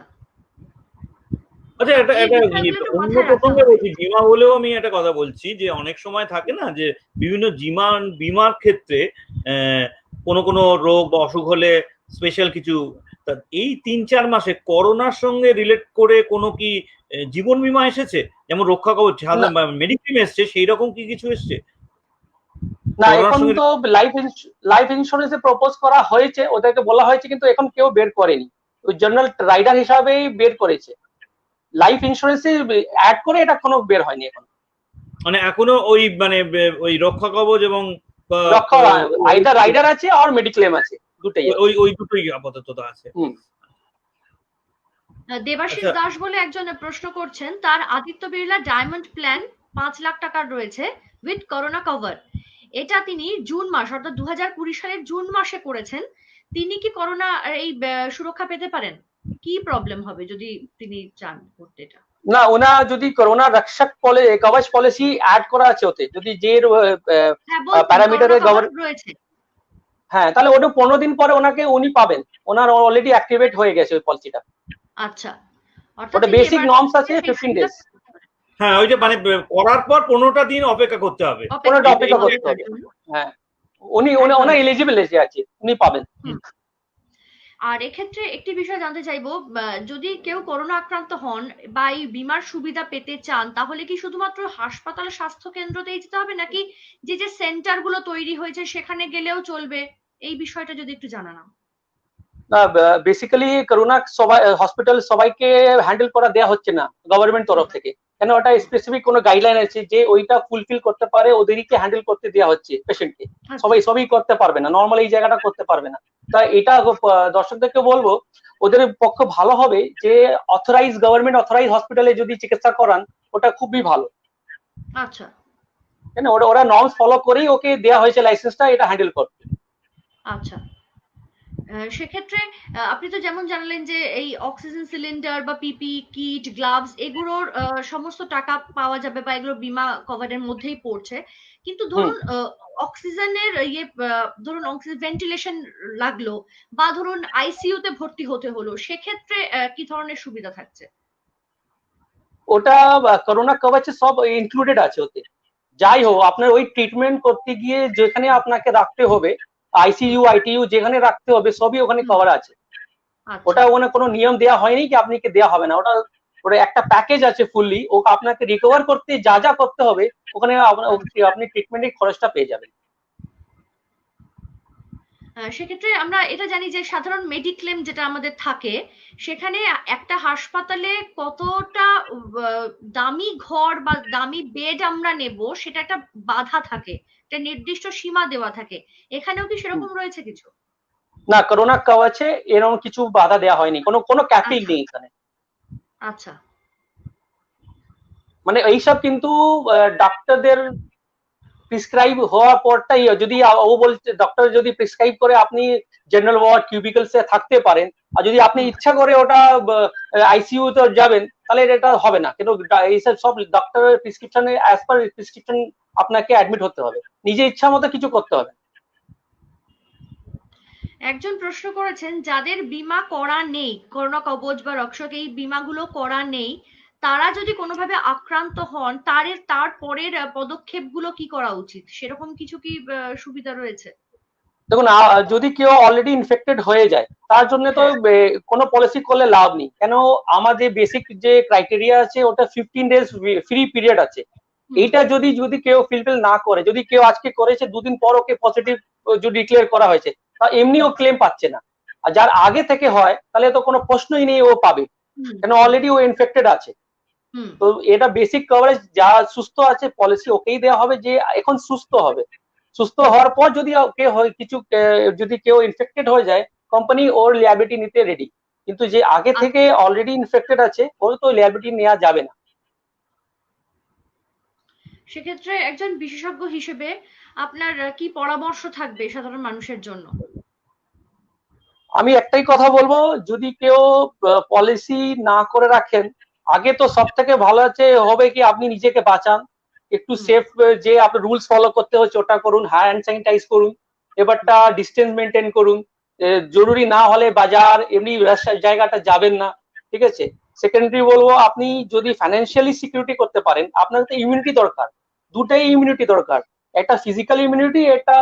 আচ্ছা, এটা এই এটা বিষয়গুলো একটু অন্য মাথায় রাখতে প্রসঙ্গে হবে। বলছি, বীমা হলেও আমি একটা কথা বলছি যে অনেক সময় থাকে না যে বিভিন্ন বিমার ক্ষেত্রে কোনো কোনো রোগ বা অসুখ হলে স্পেশাল কিছু, তা এই 3-4 মাসে করোনার সঙ্গে রিলেট করে কোনো কি জীবন বীমা এসেছে, যেমন রক্ষা কবচ মেডিক্লেম এসছে, সেই রকম কি কিছু এসছে? না, করোনার এখন সঙ্গে তো লাইফ ইন্স্যুরেন্স প্রপোজ করা হয়েছে, ওদেরকে বলা হয়েছে, কিন্তু এখন কেউ বের করেনি, ওই জেনারেল রাইডার হিসাবেই বের করেছে। লাইফ ইন্স্যুরেন্সে অ্যাড করে এটা কোনো বের হয়নি এখন। মানে এখনো ওই মানে ওই রক্ষা কবচ এবং রক্ষা আইদার রাইডার আছে আর মেডিক্লেম আছে, দুটোই আছে। ওই দুটোই আপাতত আছে। দেবাশিস আচ্ছা। দাস বলে একজন প্রশ্ন করছেন, তার আদিত্য বিড়লা ডায়মন্ড প্ল্যান 5 লাখ টাকার রয়েছে উইথ করোনা কভার। এটা তিনি জুন মাস অর্থাৎ 2020 সালের জুন মাসে করেছেন। তিনি কি করোনা এই সুরক্ষা পেতে পারেন? কি প্রবলেম হবে যদি তিনি চান করতে এটা? না, ওনা যদি করোনা রক্ষক কবচ পলিসি অ্যাড করা আছে ওতে, যদি যে প্যারামিটারে রয়েছে, হ্যাঁ, তাহলে ওটা 15 দিন পরে ওনাকে উনি পাবেন, ওনার অলরেডি অ্যাক্টিভেট হয়ে গেছে ওই পলিসিটা। আচ্ছা, ওটা বেসিক নর্মস আছে 15 ডেজ। হ্যাঁ, ওই যে মানে করার পর 15টা দিন অপেক্ষা করতে হবে, 15টা অপেক্ষা করতে হবে। হ্যাঁ, উনি ওনা এলিজিবল আছে, উনি পাবেন। আর এক্ষেত্রে একটি বিষয় জানতে চাইবো, যদি কেউ করোনা আক্রান্ত হন বা এই বীমার সুবিধা পেতে চান, তাহলে কি শুধুমাত্র হাসপাতাল স্বাস্থ্য কেন্দ্রতেই যেতে হবে, নাকি যে যে সেন্টার গুলো তৈরি হয়েছে সেখানে গেলেও চলবে? এই বিষয়টা যদি একটু জানানো। না, বেসিক্যালি করোনা হসপিটাল সবাইকে হ্যান্ডেল করা দেওয়া হচ্ছে না গভর্নমেন্ট তরফ থেকে, কেন ওটা স্পেসিফিক কোনো গাইডলাইন আছে যে ওইটা ফুলফিল করতে পারে ওদেরকে হ্যান্ডেল করতে দেওয়া হচ্ছে পেশেন্টকে। সবই করতে পারবে না, নর্মাল এই জায়গাটা করতে পারবে না। তা এটা দর্শকদেরকে বলবো, ওদের পক্ষে ভালো হবে যে গভর্নমেন্ট অথরাইজ হসপিটালে যদি চিকিৎসা করান, ওটা খুবই ভালো। আচ্ছা, কেন ওরা নর্মস ফলো করেই ওকে দেওয়া হয়েছে লাইসেন্সটা এটা হ্যান্ডেল করতে। আচ্ছা, সেক্ষেত্রে আপনি তো যেমন জানলেন যে এই অক্সিজেন সিলিন্ডার বা পিপি কিট, গ্লাভস, এগুলোর সমস্ত টাকা পাওয়া যাবে বা এগুলো বীমা কভারের মধ্যেই পড়ছে, কিন্তু ধরুন অক্সিজেনের ধরুন অক্সিজেন ভেন্টিলেশন লাগলো বা ধরুন আইসিইউ তে ভর্তি হতে হলো, সেক্ষেত্রে কি ধরনের সুবিধা থাকছে? ওটা করোনা কভাচে সব ইনক্লুডেড আছে ওতে। যাই হোক, আপনার ওই ট্রিটমেন্ট করতে গিয়ে যেখানে আপনাকে রাখতে হবে, আইসিইউ আইটিইউ যেখানে রাখতে হবে, সবই ওখানে কভার আছে। ওটা ওখানে কোনো নিয়ম দেওয়া হয়নি কি আপনাকে দেওয়া হবে না, ওটা একটা প্যাকেজ আছে ফুললি, ও আপনাকে রিকভার করতে যা যা করতে হবে ওখানে আপনি ট্রিটমেন্টের খরচটা পেয়ে যাবেন। সেক্ষেত্রে আমরা এটা জানি যে সাধারণ মেডিক্লেম যেটা আমাদের থাকে, সেখানে একটা হাসপাতালে কতটা দামি ঘর বা দামি বেড আমরা নেব, সেটা একটা বাধা থাকে, একটা নির্দিষ্ট সীমা দেওয়া থাকে। এখানেও কি সেরকম রয়েছে কিছু? না, করোনা কভাচে এরকম কিছু বাধা দেওয়া হয়নি, কোনো ক্যাপিং নেই এখানে। আচ্ছা, মানে এইসব কিন্তু ডাক্তারদের প্রিসক্রাইব হওয়ার পরটাই, যদি ও বলছে ডক্টর যদি প্রিসক্রাইব করে আপনি জেনারেল ওয়ার্ড কিউবিকলসে থাকতে পারেন, আর যদি আপনি ইচ্ছা করে ওটা আইসিইউ তে যাবেন, তাহলে এটা হবে না। কিন্তু এইসব সব ডক্টরের প্রেসক্রিপশনে অ্যাজ পার প্রেসক্রিপশন আপনাকে অ্যাডমিট হতে হবে, নিজে ইচ্ছা মতো কিছু করতে হবে। একজন প্রশ্ন করেছেন, যাদের বীমা করা নেই, করোনা কবচ বা রক্ষক এই বীমাগুলো করা নেই, তারা যদি কোনোভাবে আক্রান্ত হন, তার পরের পদক্ষেপগুলো কি করা উচিত? সেরকম কিছু কি সুবিধা রয়েছে? দেখুন, যদি কেউ অলরেডি ইনফেক্টেড হয়ে যায়, তার জন্য তো কোনো পলিসি করলে লাভ নেই, কেন আমাদের বেসিক যে ক্রাইটেরিয়া আছে ওটা 15 ডেজ ফ্রি পিরিয়ড আছে। এইটা যদি কেউ ফিলফিল না করে, যদি কেউ আজকে করেছে 2 দিন পর ওকে পজিটিভ যদি ডিক্লেয়ার করা হয়েছে, তা এমনি ও ক্লেম পাচ্ছে না। আর যার আগে থেকে হয় তাহলে তো কোনো প্রশ্নই নেই, ও পাবে, কেন অলরেডি ও ইনফেক্টেড আছে। তো এটা বেসিক কভারেজ, যা সুস্থ আছে পলিসি ওকেই দেওয়া হবে, যে এখন সুস্থ হবে। সুস্থ হওয়ার পর যদি যদি কেউ ইনফেক্টেড হয়ে যায়, কোম্পানি ওর লিয়াবিলিটি নিতে রেডি, কিন্তু যে আগে থেকে অলরেডি ইনফেক্টেড আছে ওর তো লিয়াবিলিটি নেওয়া যাবে না। সেক্ষেত্রে একজন বিশেষজ্ঞ হিসেবে আপনার কি পরামর্শ থাকবে সাধারণ মানুষের জন্য? আমি একটাই কথা বলবো, যদি কেউ পলিসি না করে রাখেন, আগে তো সব থেকে ভালো হবে কি আপনি নিজেকে বাঁচান, একটু সেফ যে আপনার রুলস ফলো করতে হচ্ছে ওটা করুন, হ্যান্ড স্যানিটাইজ করুন, এবারটা ডিস্টেন্স মেনটেন করুন, জরুরি না হলে বাজার এমনি জায়গাটা যাবেন না, ঠিক আছে। সেকেন্ডারি বলবো, আপনি যদি ফাইন্যান্সিয়ালি সিকিউরিটি করতে পারেন, আপনার তো ইমিউনিটি দরকার, দুটাই ইমিউনিটি দরকার, একটা ফিজিক্যাল ইমিউনিটি, একটা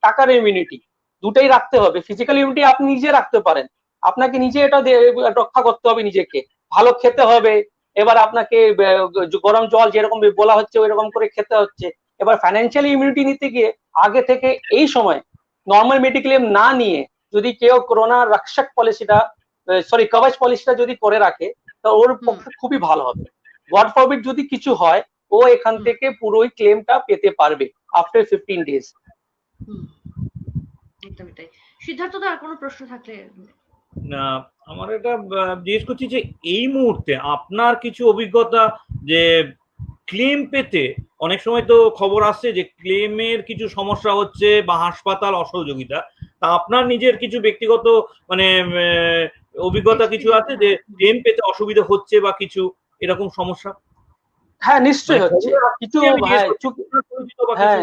টাকার ইমিউনিটি, দুটাই রাখতে হবে। ফিজিক্যাল ইমিউনিটি আপনি নিজে রাখতে পারেন, আপনাকে নিজে এটা রক্ষা করতে হবে নিজেকে, ভালো খেতে হবে, এবার আপনাকে গরম জল যেরকম বলা হচ্ছে ওই রকম করে খেতে হচ্ছে। এবার ফাইন্যান্সিয়াল ইমিউনিটি নিতে গিয়ে আগে থেকে এই সময় নর্মাল মেডিক্লেম না নিয়ে যদি কেউ করোনা রক্ষক পলিসিটা, সরি কবচ পলিসিটা যদি করে রাখে, তো ওর পক্ষে খুবই ভালো হবে। গড ফরবিড যদি কিছু হয়, ও এখান থেকে পুরোই ক্লেমটা পেতে পারবে আফটার 15 ডেজ। একদমই তাই। সিদ্ধার্থ দা, আর কোনো প্রশ্ন থাকলে? না, আমার এটা জিজ্ঞেস করছি যে এই মুহূর্তে আপনার কিছু অভিজ্ঞতা, যে ক্লেম পেতে অনেক সময় তো খবর আসছে যে ক্লেমের কিছু সমস্যা হচ্ছে বা হাসপাতাল অসহযোগিতা, তা আপনার নিজের কিছু ব্যক্তিগত মানে অভিজ্ঞতা কিছু আছে যে ক্লেম পেতে অসুবিধা হচ্ছে বা কিছু এরকম সমস্যা? হ্যাঁ নিশ্চয়ই হচ্ছে কিছু, হ্যাঁ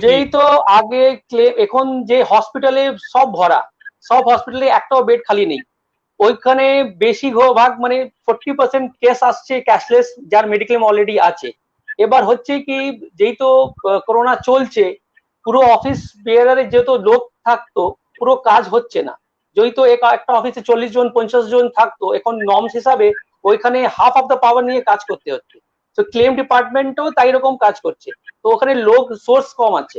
যেই তো আগে ক্লেম, এখন যে হসপিটালে সব ভরা, সব হসপিটালে একটাও বেড খালি নেই, ওইখানে বেশিরভাগ মানে 40% কেস আসছে ক্যাশলেস, যার মেডিক্লেম অলরেডি আছে। এবার হচ্ছে কি, যেই তো করোনা চলছে, পুরো অফিস বেয়ারারে যেহেতু লোক থাকতো, পুরো কাজ হচ্ছে না। যেহেতু একটা অফিসে 40 জন 50 জন থাকতো, এখন নর্মস হিসাবে ওইখানে হাফ অফ দ্য পাওয়ার নিয়ে কাজ করতে হচ্ছে। তো ক্লেম ডিপার্টমেন্টও তাই রকম কাজ করছে, তো ওখানে লোক সোর্স কম আছে।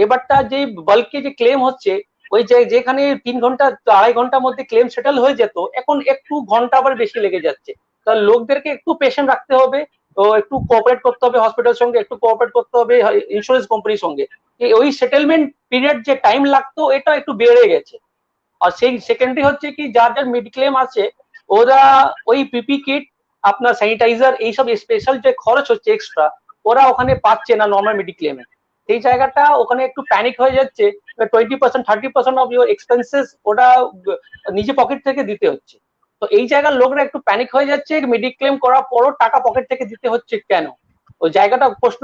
এবারটা যে বাল্কে যে ক্লেম হচ্ছে, ওই যেখানে 3 ঘন্টা 2.5 ঘন্টার মধ্যে ক্লেম সেটেল হয়ে যেত, এখন একটু ঘন্টা আবার বেশি লেগে যাচ্ছে। তাহলে লোকদেরকে একটু পেশেন্ট রাখতে হবে, তো একটু কোঅপারেট করতে হবে হসপিটালের সঙ্গে, একটু কোঅপারেট করতে হবে ইন্স্যুরেন্স কোম্পানির সঙ্গে। ওই সেটেলমেন্ট পিরিয়ড যে টাইম লাগতো, এটা একটু বেড়ে গেছে। আর সেই সেকেন্ডারি হচ্ছে কি, যার যার মেডিক্লেম আছে, ওরা ওই পিপি কিট, আপনার স্যানিটাইজার, এইসব স্পেশাল যে খরচ হচ্ছে এক্সট্রা, ওরা ওখানে পাচ্ছে না নর্মাল মেডিক্লেমে। সেই জায়গাটা ওখানে একটু প্যানিক হয়ে যাচ্ছে, 20% 30% অফ ইউর এক্সপেন্সেস ওটা নিজে পকেট থেকে দিতে হচ্ছে। তো এই জায়গার লোকরা একটু প্যানিক হয়ে যাচ্ছে, মেডিক্লেম করার পরও টাকা পকেট থেকে দিতে হচ্ছে কেন। ওই জায়গাটা প্রশ্ন,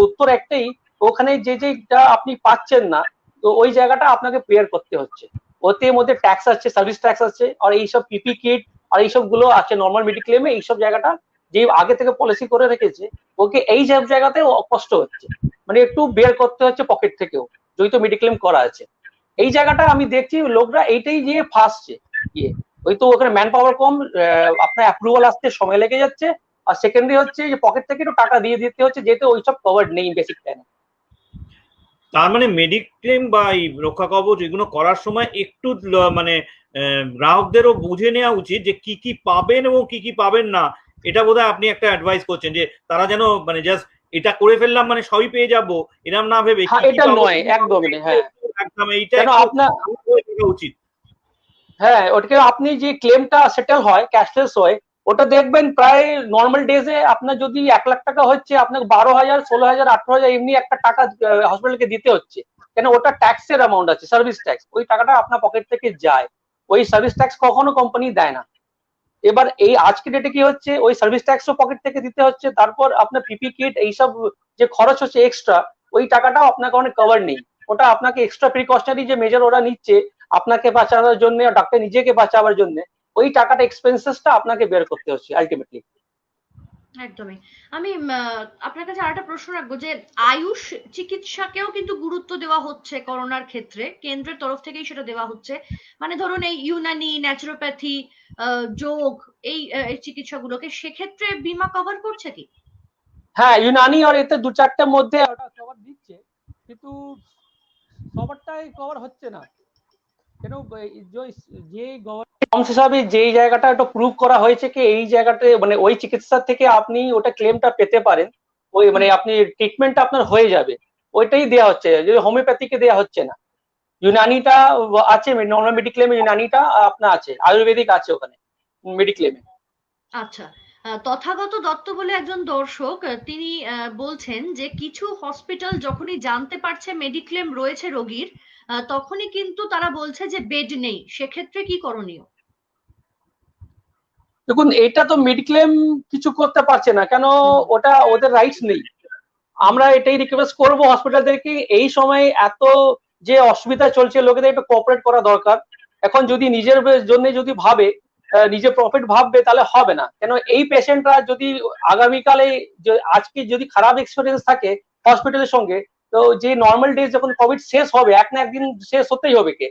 উত্তর একটাই, ওখানে যেটা আপনি পাচ্ছেন না, তো ওই জায়গাটা আপনাকে পেয়ার করতে হচ্ছে। ওতে মধ্যে ট্যাক্স আছে, সার্ভিস ট্যাক্স আছে, আর এইসব পিপি কিট আর এইসব গুলো আছে নর্মাল মেডিক্লেমে, এইসব জায়গাটা যে আগে থেকে পলিসি করে রেখেছে, ওকে এই সব জায়গাতে কষ্ট হচ্ছে, মানে একটু বের করতে হচ্ছে পকেট থেকেও, যেহেতু মেডিক্লেম করা আছে। এই জায়গাটা আমি দেখছি লোকরা এইটাই গিয়ে ফাঁসছে গিয়ে, ওই তো ওখানে ম্যান পাওয়ার কম, আপনার অ্যাপ্রুভাল আসতে সময় লেগে যাচ্ছে, আর সেকেন্ডারি হচ্ছে যে পকেট থেকে একটু টাকা দিয়ে দিতে হচ্ছে, যেহেতু ওইসব কভার্ড নেই বেসিক প্ল্যানে। তার মানে মেডিক্লেম বা এই রক্ষা কবচ এগুলো করার সময় একটু মানে গ্রাহকদেরও বুঝে নেওয়া উচিত যে কি কি পাবেন এবং কি কি পাবেন না। এটা বোধহয় আপনি একটা অ্যাডভাইস করছেন যে তারা যেন মানে জাস্ট এটা করে ফেললাম মানে সবই পেয়ে যাবো এরকম না ভেবে, এটা নয় একদমই, হ্যাঁ একদম এইটা আপনার উচিত। হ্যাঁ, ওটাকে আপনি যে ক্লেমটা সেটেল হয় ক্যাশলেস হয়, ওটা দেখবেন প্রায় নর্মাল ডেজে আপনার যদি 1 লাখ টাকা হচ্ছে, আপনাকে 12,000 16,000 18,000 এমনি একটা টাকা হসপিটালকে দিতে হচ্ছে, কেন ওটা ট্যাক্সের অ্যামাউন্ট আছে, সার্ভিস ট্যাক্স, ওই টাকাটা আপনার পকেট থেকে যায়। ওই সার্ভিস ট্যাক্স কখনো কোম্পানি দেয় না। এবার এই আজকে ডেটে কি হচ্ছে, ওই সার্ভিস ট্যাক্সও পকেট থেকে দিতে হচ্ছে, তারপর আপনার পিপি কিট এইসব যে খরচ হচ্ছে এক্সট্রা, ওই টাকাটাও আপনাকে অনেক কভার নেই। ওটা আপনাকে এক্সট্রা প্রিকশনারি যে মেজার ওরা নিচ্ছে আপনাকে বাঁচানোর জন্য, ডাক্তার নিজেকে বাঁচাবার জন্য, ওই টাকাটা এক্সপেন্সেসটা আপনাকে বের করতে হচ্ছে আলটিমেটলি। একদমই। আমি আপনার কাছে আরেকটা প্রশ্ন রাখবো যে আয়ুষ চিকিৎসাকেও কিন্তু গুরুত্ব দেওয়া হচ্ছে করোনার ক্ষেত্রে, কেন্দ্রের তরফ থেকেই সেটা দেওয়া হচ্ছে। মানে ধরুন এই ইউনানি, ন্যাচুরোপ্যাথি, যোগ, এই চিকিৎসাগুলোকে সেক্ষেত্রে বীমা কভার করছে কি? হ্যাঁ, ইউনানি আর এতে 2-4টার মধ্যে ওটা কভার দিচ্ছে, কিন্তু সবারটাই কভার হচ্ছে না। কেন, যে গভর্নমেন্ট হিসাবে যেই জায়গাটা একটা প্রুভ করা হয়েছে কি এই জায়গাতে মানে ওই চিকিৎসা থেকে আপনি ওটা ক্লেমটা পেতে পারেন, ওই মানে আপনি ট্রিটমেন্টটা আপনার হয়ে যাবে, ওইটাই দেওয়া হচ্ছে, যদি হোমিওপ্যাথিকে দেওয়া হচ্ছে না। ইউনানিটা আছে, নর্মাল মেডিক্লেমে ইউনানিটা আপনার আছে, আয়ুর্বেদিক আছে ওখানে মেডিক্লেমে। আচ্ছা, তথাগত দত্ত বলে একজন দর্শক, তিনি বলছেন যে কিছু হসপিটাল যখনই জানতে পারছে মেডিক্লেম রয়েছে রোগীর, তখনই কিন্তু তারা বলছে যে বেড নেই, সেক্ষেত্রে কি করণীয়? দেখুন এটা তো মেডিক্লেম কিছু করতে পারছে না, কেন ওটা ওদের রাইটস নেই। আমরা এটাই রিকোয়েস্ট করবো হসপিটালদেরকে, এই সময় এত যে অসুবিধা চলছে লোকেদের একটু কোঅপারেট করা দরকার। এখন যদি নিজের জন্য যদি ভাবে, নিজে প্রফিট ভাববে, তাহলে হবে না। কেন এই পেশেন্টরা যদি আগামীকালে আজকে যদি খারাপ এক্সপিরিয়েন্স থাকে হসপিটালের সঙ্গে, তো যে নর্মাল ডেজ যখন কোভিড শেষ হবে, এক না একদিন শেষ হতেই হবে কে,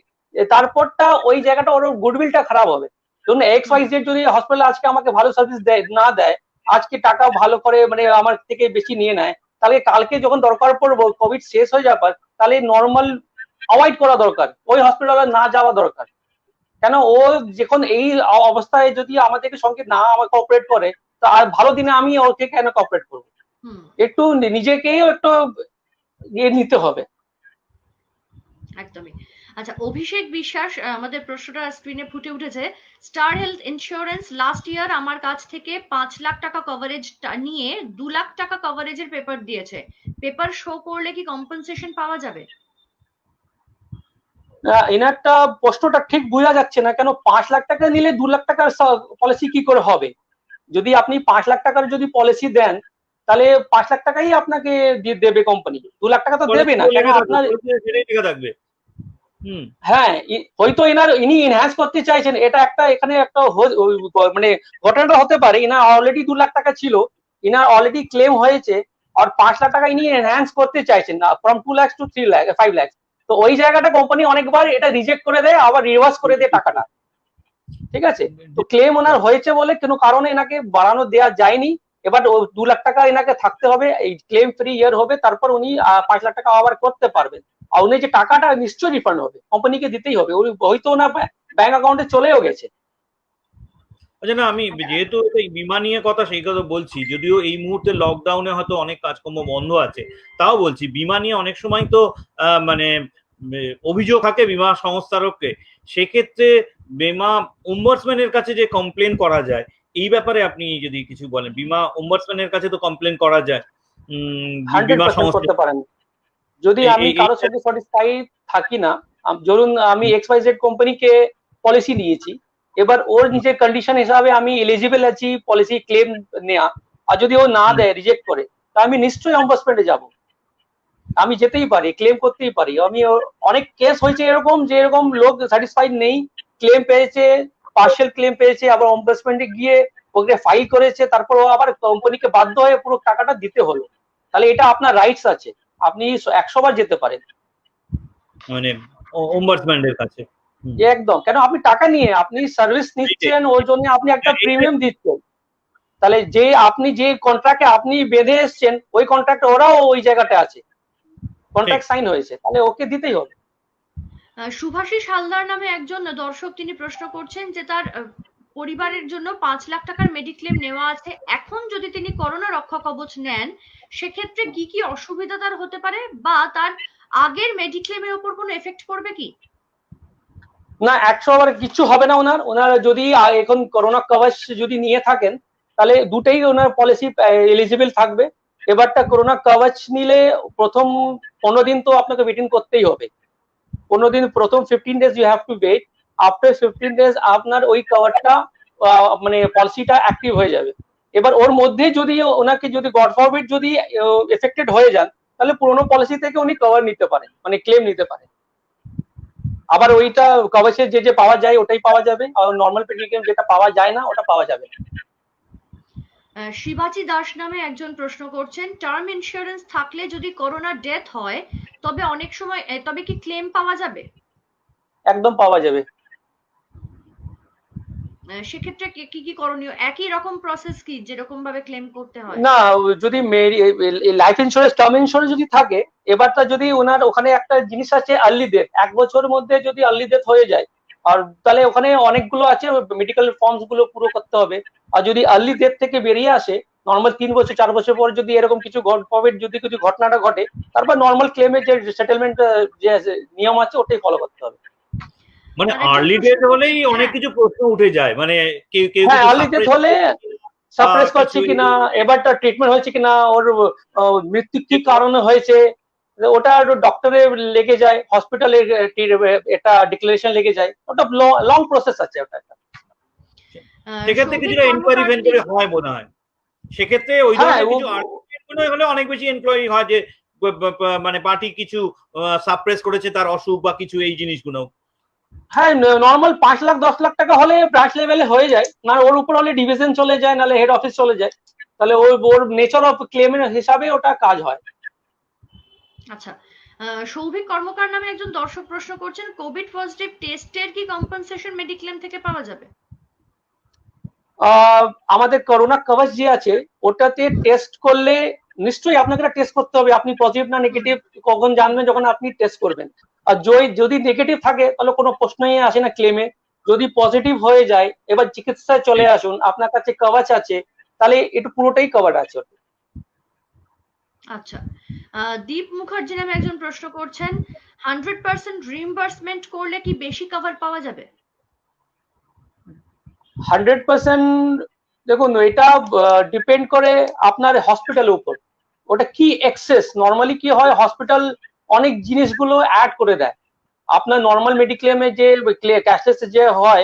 তারপরটা ওই জায়গাটা ওর গুডউইলটা খারাপ হবে। ধরুন এক্স ওয়াই জেড যদি হসপিটাল আজকে আমাকে ভালো সার্ভিস না দেয়, আজকে টাকা ভালো করে মানে আমার থেকে বেশি নিয়ে নেয়, তাহলে কালকে যখন দরকার পড়বো কোভিড শেষ হয়ে যাবার, তাহলে নর্মাল অ্যাভয়েড করা দরকার, ওই হসপিটালে না যাওয়া দরকার। কেন ও যখন এই অবস্থায় যদি আমাদেরকে সঙ্গে না আমাকে কোঅপারেট করে, তো আর ভালো দিনে আমি ওকে কেন কোঅপারেট করবো? একটু নিজেকেও একটু ইয়ে নিতে হবে। একদমই। আচ্ছা, অভিষেক বিশ্বাস আমাদের প্রশ্নটা স্ক্রিনে ফুটে উঠেছে। Star health insurance last year আমার কাছ থেকে 5 লাখ টাকা কভারেজ নিয়ে 2 লাখ টাকা কভারেজের পেপার দিয়েছে। পেপার শো করলে কি কম্পেনসেশন পাওয়া যাবে? এনারটা প্রশ্নটা ঠিক বোঝা যাচ্ছে না, কেন 5 লাখ টাকা নিলে 2 লাখ টাকার পলিসি কি করে হবে? যদি আপনি 5 লাখ টাকার যদি পলিসি দেন, তাহলে 5 লাখ টাকাই আপনাকে দেবে কোম্পানি, 2 লাখ টাকা তো দেবে না। কেন আপনার থাকবে। হ্যাঁ, হয়তো ইনি এনহ্যান্স করতে চাইছেন, এটা একটা এখানে একটা মানে ঘটনাটা হতে পারে। ইনার অলরেডি 2 লাখ টাকা ছিল, ইনার অলরেডি ক্লেম হয়েছে, আর 5 লাখ টাকা ইনি এনহ্যান্স করতে চাইছেন না, ফ্রম 2 লাখ টু 3 লাখ 5 লাখ। তো ওই জায়গাটা কোম্পানি অনেকবার এটা রিজেক্ট করে দেয়, আবার রিভার্স করে দেয় টাকাটা। ঠিক আছে, তো ক্লেম ওনার হয়েছে বলে কোনো কারণে এনাকে বাড়ানো দেওয়া যায়নি। এবার 2 লাখ টাকা এনাকে থাকতে হবে, এই ক্লেম ফ্রি ইয়ার হবে, তারপর উনি 5 লাখ টাকা আবার করতে পারবেন। আর উনি যে টাকাটা নিশ্চয়ই রিফান্ড হবে, কোম্পানিকে দিতেই হবে, হয়তো ওনার ব্যাংক অ্যাকাউন্টে চলেও গেছে। আচ্ছা না, আমি যেহেতু বিমা নিয়ে কথা সেই কথা বলছি, যদিও এই মুহূর্তে লকডাউনে হয়তো অনেক কাজকর্ম বন্ধ আছে, তাও বলছি বিমা নিয়ে অনেক সময় তো মানে অভিযোগ থাকে বিমা সংস্থারকে। সেক্ষেত্রে বিমা ওম্বার্সম্যানের কাছে যে কমপ্লেন করা যায়, এই ব্যাপারে আপনি যদি কিছু বলেন। বিমা ওম্বার্সম্যানের কাছে তো কমপ্লেন করা যায় বিমা 100% সংস্থা। করতে পারেন। যদি আমি কারোর সঙ্গে স্যাটিসফাই থাকি না, ধরুন আমি XYZ কোম্পানিকে পলিসি নিয়েছি, এবার ওর নিজের কন্ডিশন হিসাবে আমি এলিজিবল আছি পলিসি ক্লেম নেওয়া, আর যদি ও না দেয়, রিজেক্ট করে, তা আমি নিশ্চয়ই অম্বাসমেন্টে যাব, আমি যেতেই পারি, ক্লেম করতেই পারি। আমি অনেক কেস হয়েছে এরকম, যে এরকম লোক স্যাটিসফাইড নেই, ক্লেম পেয়েছে, পার্শিয়াল ক্লেম পেয়েছে, আবার অম্বাসমেন্টে গিয়ে ওকে ফাইল করেছে, তারপর ও আবার কোম্পানিকে বাধ্য হয়ে পুরো টাকাটা দিতে হলো। তাহলে এটা আপনার রাইটস আছে, আপনি 100 বার যেতে পারেন মানে ওম্বার্সম্যানের কাছে। একদম। কেন আপনি টাকা নিয়ে আপনি সার্ভিস নিচ্ছেন, ওর জন্য আপনি একটা প্রিমিয়াম দিচ্ছেন, তাহলে যে আপনি যে কন্ট্রাক্টে আপনি বেঁধে এসছেন, ওই কন্ট্রাক্ট ওরাও ওই জায়গাটা আছে, কন্ট্রাক্ট সাইন হয়েছে, তাহলে ওকে দিতেই হবে। শুভাশিস হালদার নামে একজন দর্শক, তিনি প্রশ্ন করছেন যে তার পরিবারের জন্য 5 লাখ টাকার মেডিক্লেম নেওয়া আছে, এখন যদি তিনি করোনা রক্ষা কবচ নেন, সেক্ষেত্রে কি কি অসুবিধা তার হতে পারে, বা তার আগের মেডিক্লেমের উপর কোনো এফেক্ট পড়বে কি? না, 100 বার কিছু হবে না ওনার। ওনার যদি এখন করোনা কভাচ যদি নিয়ে থাকেন, তাহলে দুটেই ওনার পলিসি এলিজিবল থাকবে। এবারটা করোনা কভাচ নিলে প্রথম 15 দিন তো আপনাকে ওয়েটিং করতেই হবে, 15 দিন, প্রথম 15 days you have to wait. After 15 days আপনার ওই কভারটা মানে পলিসিটা অ্যাক্টিভ হয়ে যাবে। এবার ওর মধ্যে যদি ওনাকে যদি গড ফরবিড যদি এফেক্টেড হয়ে যান, তাহলে পুরোনো পলিসি থেকে উনি কভার নিতে পারেন, মানে ক্লেম নিতে পারেন। আবার ওইটা কভারেজে যে পাওয়া যায় ওটাই পাওয়া যাবে, আর নর্মাল মেডিক্লেম যেটা পাওয়া যায় না ওটা পাওয়া যাবে না। শিবাজি দাস নামে একজন প্রশ্ন করছেন, টার্ম ইন্স্যুরেন্স থাকলে যদি করোনা ডেথ হয়, তবে অনেক সময় তবে কি ক্লেম পাওয়া যাবে? একদম পাওয়া যাবে। সেক্ষেত্রে কি কি করণীয়? একই রকম প্রসেস কি যেরকম ভাবে ক্লেম করতে হয়? না, যদি লাইফ ইন্স্যুরেন্স, টার্ম ইন্স্যুরেন্স যদি থাকে, এবারটা যদি ওনার ওখানে একটা জিনিস আছে আর্লি ডেথ, 1 বছরের মধ্যে যদি আর্লি ডেথ হয়ে যায়, আর তাহলে ওখানে অনেকগুলো আছে মেডিকেল ফর্মস গুলো পুরো করতে হবে। আর যদি আর্লি ডেথ থেকে বেরিয়ে আসে, নর্মাল 3 বছর 4 বছর পর যদি এরকম কিছু যদি কিছু ঘটনাটা ঘটে, তারপর নর্মাল ক্লেমের যে সেটেলমেন্ট যে নিয়ম আছে ওটাই ফলো করতে হবে। মানে আর্লি ডেথ হলেই অনেক কিছু প্রশ্ন উঠে যায়, মানে কেউ কেউ হ্যাঁ, আর্লি ডেথ হলে সাপ্রেস করছে কিনা, এবারটা ট্রিটমেন্ট হয়েছে কিনা, ওর মৃত্যু কি কারণে হয়েছে, ওটা ডক্টরে লেগে যায়, হসপিটালে এটা ডিক্লারেশন লেগে যায়, ওটা লং প্রসেস আছে ওটা। সেক্ষেত্রে সৌভিক কিছুটা এনকোয়ারি কর্মকার ভেন্টারি হয় মনে হয়, সেক্ষেত্রে ওই হ্যাঁ ধরনের কিছু আর্গুমেন্ট হলে অনেক বেশি এনকোয়ারি হয় যে মানে পার্টি কিছু সাপ্রেস করেছে তার অসুখ বা কিছু এই জিনিসগুলো। হ্যাঁ নর্মাল 5 লাখ 10 লাখ টাকা হলে ব্রাঞ্চ লেভেলে হয়ে যায়, না ওর উপর হলে ডিভিশন চলে যায়, নাহলে হেড অফিস চলে যায়, তাহলে ওর নেচার অফ ক্লেমের হিসাবে ওটা কাজ হয়। আচ্ছা, সৌভিক কর্মকার নামে একজন দর্শক প্রশ্ন করছেন, কোভিড পজিটিভ টেস্টের কি কম্পেনসেশন মেডিক্লেম থেকে পাওয়া যাবে? আমাদের করোনা কভাচ যে আছে ওটাতে টেস্ট করলে নিশ্চয়ই আপনাকে টেস্ট করতে হবে, আপনি পজিটিভ না নেগেটিভ কখন জানবেন, যখন আপনি টেস্ট করবেন। আর যদি নেগেটিভ থাকে তাহলে কোনো প্রশ্নই আসে না ক্লেমে। যদি পজিটিভ হয়ে যায় এবার চিকিৎসায় চলে আসুন, আপনার কাছে কভাচ আছে, তাহলে এটা পুরোটাই কভার আছে। আচ্ছা, দীপ মুখার্জি নামে একজন প্রশ্ন করছেন, 100% রিইম্বার্সমেন্ট করলে কি বেশি কভার পাওয়া যাবে? 100% দেখুন এটা ডিপেন্ড করে আপনার হসপিটালের উপর, ওটা কি এক্সেস। নর্মালি কি হয়, হসপিটাল অনেক জিনিসগুলো অ্যাড করে দেয়। আপনার নর্মাল মেডিক্লেমে যে ক্যাশলেস যে হয়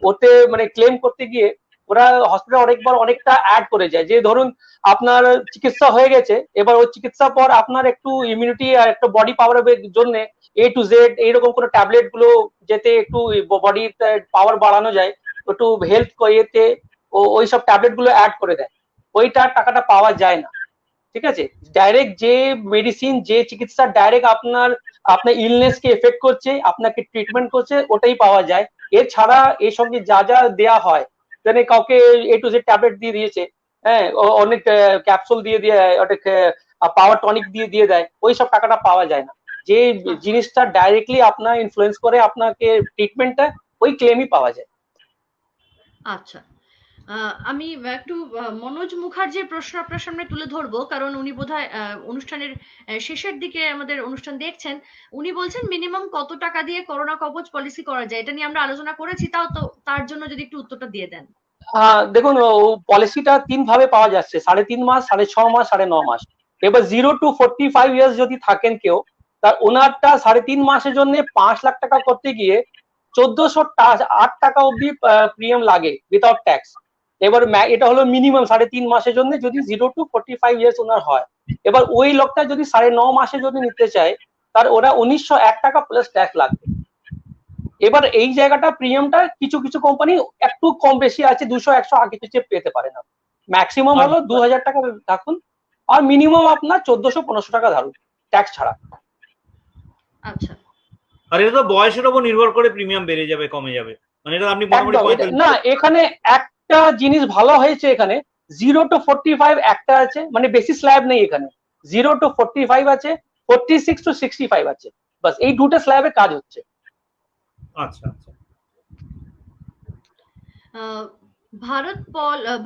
ওতে মানে ক্লেম করতে গিয়ে ওরা হসপিটাল অনেকটা অ্যাড করে যায়। যে ধরুন আপনার চিকিৎসা হয়ে গেছে, এবার ওই চিকিৎসার পর আপনার একটু ইমিউনিটি আর একটা বডি পাওয়ারের জন্য A to Z এইরকম কোনো ট্যাবলেট গুলো যেতে একটু বডির পাওয়ার বাড়ানো যায়, একটু হেলথ ইয়েতে ওই সব ট্যাবলেট গুলো অ্যাড করে দেয়, ওইটার টাকাটা পাওয়া যায় না। ঠিক আছে, ডাইরেক্ট যে মেডিসিন যে চিকিৎসা ডাইরেক্ট আপনার ইলনেস কে এফেক্ট করছে, আপনাকে ট্রিটমেন্ট করছে, ওটাই পাওয়া যায়। এছাড়া এর সঙ্গে যা যা দেয়া হয়, মানে কাউকে A to Z ট্যাবলেট দিয়ে দিয়েছে, হ্যাঁ অনেক ক্যাপসুল দিয়ে অনেক পাওয়ার টনিক দিয়ে দেয়, ওই সব টাকাটা পাওয়া যায় না। যে জিনিসটা ডাইরেক্টলি আপনার ইনফ্লুয়েন্স করে আপনাকে ট্রিটমেন্টটা, ওই ক্লেমই পাওয়া যায়। আচ্ছা, আমি একটু মনোজ মুখার্জির প্রশ্ন আপনার সামনে তুলে ধরবো, কারণ উনি বোধহয় অনুষ্ঠানের শেষের দিকে আমাদের অনুষ্ঠান দেখছেন। উনি বলছেন মিনিমাম কত টাকা দিয়ে করোনা কবচ পলিসি করা যায়, এটা নিয়ে আমরা আলোচনা করেছি, তাও তো তার জন্য যদি একটু উত্তরটা দিয়ে দেন। দেখুন পলিসিটা 3 ভাবে পাওয়া যাচ্ছে, 3.5 মাস, 6.5 মাস, 9.5 মাস। এবার 0 to 45 ইয়ার্স যদি থাকেন কেউ, তার ওনারটা 3.5 মাসের জন্য 5 লাখ টাকা করতে গিয়ে 1408 টাকা অব্দি প্রিমিয়াম লাগে উইথাউট ট্যাক্স। এবার এটা হলো মিনিমাম 3.5 মাসের জন্য যদি 0 to 45 ইয়ার্স ওনার হয়। এবার ওই লোকটা যদি 9.5 মাসের জন্য নিতে চায়, তার ওরা 1901 টাকা প্লাস ট্যাক্স লাগবে। এবার এই জায়গাটা প্রিমিয়ামটা কিছু কিছু কোম্পানি একটু কম বেশি আছে, 200-100 আগে পিছিয়ে পেতে পারে না। ম্যাক্সিমাম হলো 2000 টাকা থাকুন, আর মিনিমাম আপনার 1400-1500 টাকা ধরুন ট্যাক্স ছাড়া। আচ্ছা, আর এটা তো বয়সের উপর নির্ভর করে প্রিমিয়াম বেড়ে যাবে কমে যাবে, মানে এটা আপনি না, এখানে একটা জিনিস ভালো হয়েছে, এখানে 0 to 45 একটা আছে, মানে বেশি স্ল্যাব নেই এখানে। 0 to 45 আছে, 46 to 65 আছে, বাস এই দুটো স্ল্যাবে কাজ হচ্ছে। আচ্ছা আচ্ছা।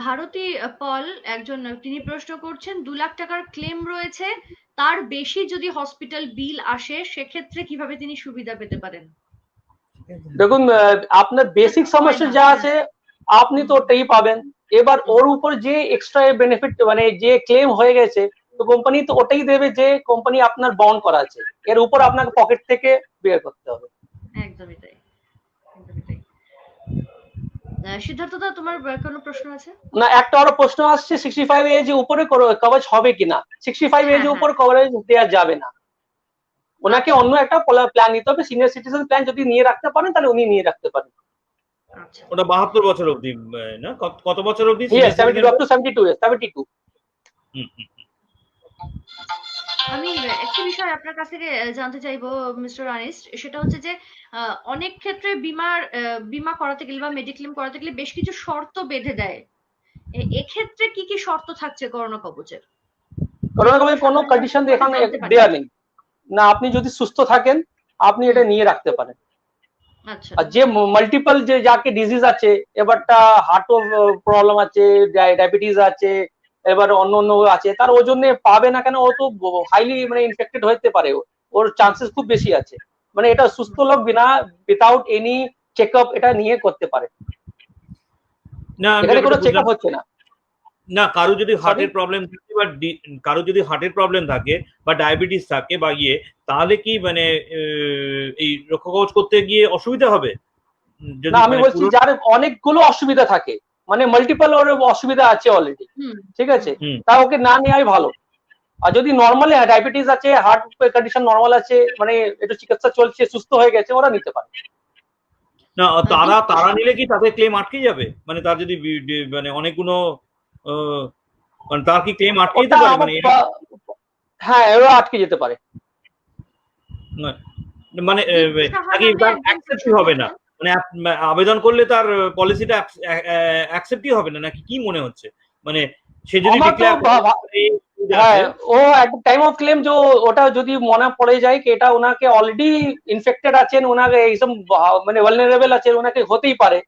ভারতী পল একজন, তিনি প্রশ্ন করছেন, 2 লাখ টাকার ক্লেম রয়েছে, তার বেশি যদি হসপিটাল বিল আসে সেক্ষেত্রে কিভাবে তিনি সুবিধা পেতে পারেন? দেখুন আপনার বেসিক সমস্যা যা আছে আপনি তো ওটাই পাবেন। এবার ওর উপর যে এক্সট্রা বেনিফিট মানে যে ক্লেম হয়ে গেছে, তো কোম্পানি তো ওটাই দেবে যে কোম্পানি আপনার বন্ড করা আছে, এর উপর আপনাকে পকেট থেকে বের করতে হবে। একদমই তাই, একদমই তাই। সিদ্ধার্থ দা, তোমার কোনো প্রশ্ন আছে? না, একটা আরো প্রশ্ন আসছে, 65 এজ উপরে কভারেজ হবে কিনা। 65 এজ উপর কভারেজ দেওয়া যাবে না, ওনাকে অন্য একটা প্ল্যান নিতে হবে। সিনিয়র সিটিজেন প্ল্যান যদি নিয়ে রাখতে পারেন তাহলে উনি নিয়ে রাখতে পারেন। ওটা 72 বছর অবধি না, কত বছর অবধি? 72 আমি একটি বিষয় আপনার কাছ থেকে জানতে চাইবো মিস্টার আনিস, সেটা হচ্ছে যে অনেক ক্ষেত্রে বীমা করাতে গেলে বা মেডিক্লেম করাতে গেলে বেশ কিছু শর্ত বেঁধে দেয়, এক্ষেত্রে কি কি শর্ত থাকছে করোনা কবচের? করোনা কবচের কোনো কন্ডিশন এখানে দেয়া নেই না, আপনি যদি সুস্থ থাকেন আপনি এটা নিয়ে রাখতে পারেন। আচ্ছা, আর যে মাল্টিপল যে যাকে ডিজিজ আছে, এবারটা হার্ট প্রবলেম আছে, ডায়াবেটিস আছে, এবার অন্য আছে, তার ওর জন্য পাবে না কেন, ও তো হাইলি মানে ইনফেক্টেড হতে পারে, ওর চান্সেস খুব বেশি আছে। মানে এটা সুস্থ লোক বিনা উইথাউট এনি চেকআপ এটা নিয়ে করতে পারে না, এখানে কোনো চেকআপ হচ্ছে না। না, কারো যদি হার্টের প্রবলেম থাকে বা কারো যদি হার্টের প্রবলেম থাকে বা ডায়াবেটিস থাকে বা তাহলে কি মানে এই রক্ষা কবচ করতে গিয়ে অসুবিধা হবে? যদি না আমি মানে বলছি যার অনেকগুলো অসুবিধা থাকে, মানে মাল্টিপল ওর অসুবিধা আছে অলরেডি, হুম ঠিক আছে, হুম তা ওকে না নেওয়াই ভালো। আর যদি নর্মাল ডায়াবেটিস আছে, হার্ট কন্ডিশন নর্মাল আছে, মানে একটু চিকিৎসা চলছে, সুস্থ হয়ে গেছে, ওরা নিতে পারে। না তারা দীপ্ত তারা নিলে কি তাদের ক্লেম আটকে যাবে? মানে তার যদি মানে অনেকগুলো আহ, মানে তার কি ক্লেম আটকে যেতে ওটা পারে আমার মানে হ্যাঁ ওরা আটকে যেতে পারে। না- মানে দীপ্ত সাহা নাকি নামে তার একজন প্রশ্ন অ্যাকসেপ্টই হবে না, করছেন। মানে আবেদন করলে তার পলিসিটা অ্যাকসেপ্টই হবে না নাকি কি মনে হচ্ছে? মানে সে যদি আমার তো ডিক্লেয়ার করে আছে। হ্যাঁ, ও এট টাইম অফ ক্লেম যে ওটা যদি মনে পড়ে যায় কি এটা ওনাকে অলরেডি ইনফেক্টেড আছেন, ওনাকে এইসব মানে ভালনারেবল আছেন, ওনাকে হতেই পারে,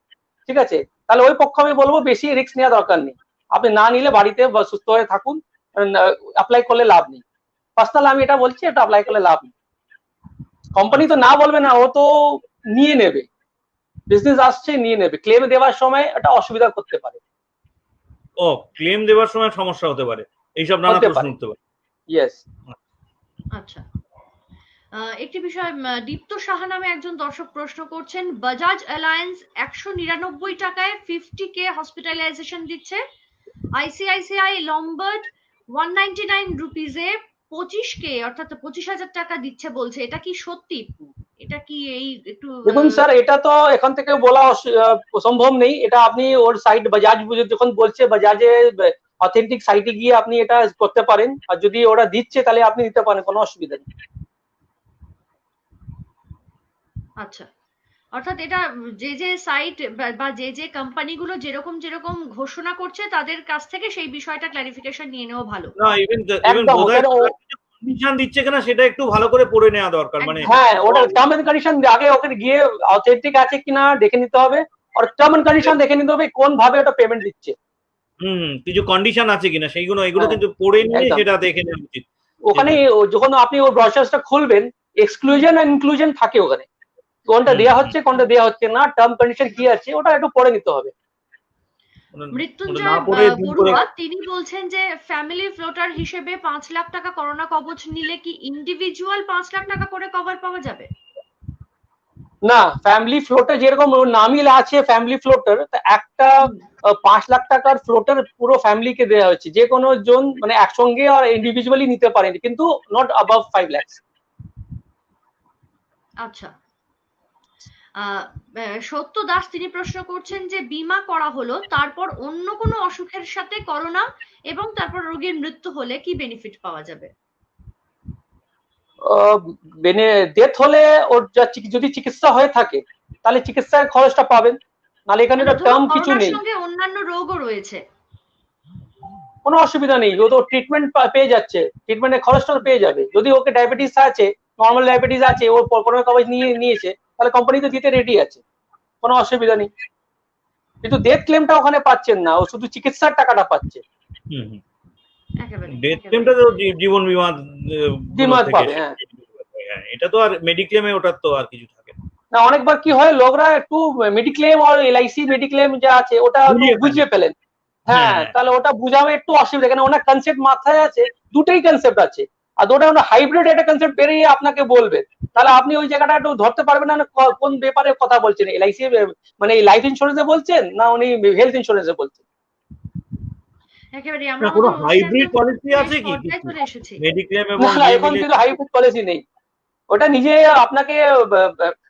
ঠিক আছে, তাহলে ওই পক্ষ আমি বলবো বেশি রিস্ক নেওয়া দরকার নেই, আপনি না নিলে বাড়িতে সুস্থ হয়ে থাকুন, অ্যাপ্লাই করলে লাভ নেই। পার্সোনাল আমি এটা বলছি, এটা অ্যাপ্লাই করলে লাভ নেই। কোম্পানি তো না বলবে না, ও তো নিয়ে নেবে, বিজনেস আসছে নিয়ে নেবে, ক্লেম দেওয়ার সময় এটা অসুবিধা করতে পারে। ও ক্লেম দেওয়ার সময় সমস্যা হতে পারে, এইসব নানা হতে প্রশ্ন পারে, উঠতে পারে। ইয়েস। আচ্ছা, একটি বিষয়, দীপ্ত সাহা নামে একজন দর্শক প্রশ্ন করছেন, বাজাজ অ্যালায়েন্স 199 টাকায় 50K হসপিটালাইজেশন দিচ্ছে, আইসিআইসিআই লম্বার্ড 199 রুপিজে 25K অর্থাৎ 25,000 টাকা দিচ্ছে বলছে, এটা কি সত্যি? এটা কি এই একটু দেখুন স্যার, এটা তো এখান থেকে বলা সম্ভব নেই, এটা আপনি ওর সাইট বাজাজ যখন বলছে বাজাজে অথেন্টিক সাইটে গিয়ে আপনি এটা করতে পারেন, আর যদি ওরা দিচ্ছে তাহলে আপনি দিতে পারেন, কোনো অসুবিধা নেই। আচ্ছা, অর্থাৎ এটা যে যে সাইট বা যে যে কোম্পানিগুলো যেরকম যেরকম ঘোষণা করছে তাদের কাছ থেকে সেই বিষয়টা ক্লারিফিকেশন নিয়ে নেওয়া ভালো। না ইভেন একদম বোধহয় ওখানে কন্ডিশন দিচ্ছে কিনা সেটা একটু ভালো করে পড়ে নেওয়া দরকার, মানে হ্যাঁ ওটা টার্ম এন্ড কন্ডিশন আগে ওখানে গিয়ে অথেন্টিক আছে কিনা দেখে নিতে হবে, আর টার্ম এন্ড কন্ডিশন দেখে নিতে হবে কোন ভাবে ওটা পেমেন্ট দিচ্ছে। কিছু কন্ডিশন আছে কিনা সেইগুলো এগুলো হ্যাঁ কিন্তু পড়ে নিয়ে একদম, সেটা দেখে নেওয়া উচিত। ওখানে যখন আপনি ওর ব্রশারটা খুলবেন, এক্সক্লুশন আর ইনক্লুশন থাকে ওখানে, কোনটা হুম দেওয়া হুম হচ্ছে কোনটা দেওয়া হচ্ছে না, টার্ম কন্ডিশন কি আছে ওটা একটু পড়ে নিতে হবে। ওটা না মৃত্যুঞ্জয় পড়ে ভুল করে বড়ুয়া তিনি বলছেন যে ফ্যামিলি ফ্লোটার হিসেবে 5 লাখ টাকা করোনা কবচ নিলে কি ইন্ডিভিজুয়াল 5 লাখ টাকা করে কভার পাওয়া যাবে? না, ফ্যামিলি ফ্লোটার যেরকম ওর নামই আছে ফ্যামিলি ফ্লোটার, একটা 5 লাখ টাকার ফ্লোটার পুরো ফ্যামিলিকে দেওয়া হচ্ছে, যে কোনো জন মানে একসঙ্গে আর ইন্ডিভিজুয়ালি নিতে পারেন, কিন্তু নট অ্যাবাভ 5 লাখ। আচ্ছা, সত্য দাস তিনি প্রশ্ন করছেন যে বীমা করা হলো, তারপর অন্য কোনো অসুখের সাথে করোনা এবং তারপর রোগীর মৃত্যু হলে কি বেনিফিট পাওয়া যাবে? ডেথ হলে ওর যদি চিকিৎসা হয়ে থাকে তাহলে চিকিৎসার খরচটা পাবেন, নাহলে এখানে মানে তো ধরুন টার্ম কিছু করোনার নেই, সঙ্গে অন্যান্য রোগও রয়েছে। কোনো অসুবিধা নেই, ও তো ট্রিটমেন্ট পেয়ে যাচ্ছে, ট্রিটমেন্টের খরচটা পেয়ে যাবে। যদি ওকে ডায়াবেটিস আছে, নর্মাল ডায়াবেটিস আছে, ও করোনা কভারেজ নিয়েছে, তাহলে কোম্পানি তো দিতে রেডি আছে, কোনো অসুবিধা নেই। কিন্তু ডেথ ক্লেমটা ওখানে পাচ্ছেন না, ও শুধু চিকিৎসার টাকাটা পাচ্ছে। একেবারে ডেথ ক্লেমটা তো জীবন বীমা গুলো থেকে পাবে, হ্যাঁ। এটা তো আর মেডিক্লেমে ওটার তো আর কিছু থাকে না, অনেকবার কি হয় লোকরা একটু মেডিক্লেম আর এলআইসি মেডিক্লেম যা আছে ওটা বুঝিয়ে ফেলেন, হ্যাঁ, তাহলে ওটা বুঝাবে একটু অসুবিধা, কেন ওনার কনসেপ্ট মাথায় আছে, দুটোই কনসেপ্ট আছে, আর ওটা হাইব্রিড একটা কনসেপ্ট বেরিয়ে আপনাকে বলবে, তাহলে আপনি ওই জায়গাটা একটু ধরতে পারবেন না কোন ব্যাপারে কথা বলছেন, এলআইসি মানে লাইফ ইন্স্যুরেন্সে বলছেন না উনি হেলথ ইন্স্যুরেন্সে বলছেন। একেবারে আমরা কোনো আমাদের হাইব্রিড অনুষ্ঠানের পলিসি আছে কি পর্যায়ে চলে এসেছি। মেডিক্লেম না এবং না, এখন কিন্তু হাইব্রিড পলিসি নেই, ওটা নিজে আপনাকে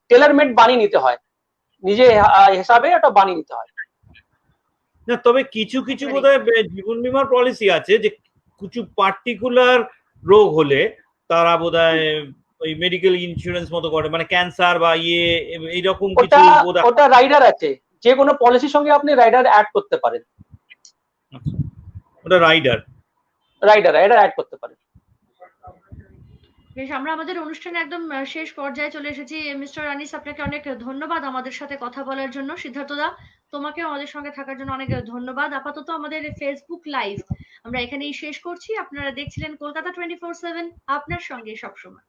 টেলার মেড বানিয়ে নিতে হয়, নিজে হিসাবে ওটা বানিয়ে নিতে হয়। না তবে কিছু কিছু বোধহয় জীবন বীমার পলিসি আছে যে কিছু পার্টিকুলার রোগ হলে তারা বোধহয় ওই মেডিকেল ইন্স্যুরেন্স মতো করে, মানে ক্যান্সার বা এইরকম কিছু বোধহয় ওটা রাইডার আছে, যে কোনো পলিসির সঙ্গে আপনি রাইডার অ্যাড করতে পারেন, ওটা রাইডার অ্যাড করতে পারেন। বেশ, আমরা আমাদের অনুষ্ঠানে একদম শেষ পর্যায়ে চলে এসেছি। মিস্টার আনিস, আপনাকে অনেক ধন্যবাদ আমাদের সাথে কথা বলার জন্য। সিদ্ধার্থ দা, তোমাকেও আমাদের সঙ্গে থাকার জন্য অনেক ধন্যবাদ। আপাতত আমাদের ফেসবুক লাইভ আমরা এখানেই শেষ করছি। আপনারা দেখছিলেন কলকাতা 24/7, আপনার সঙ্গে সবসময়।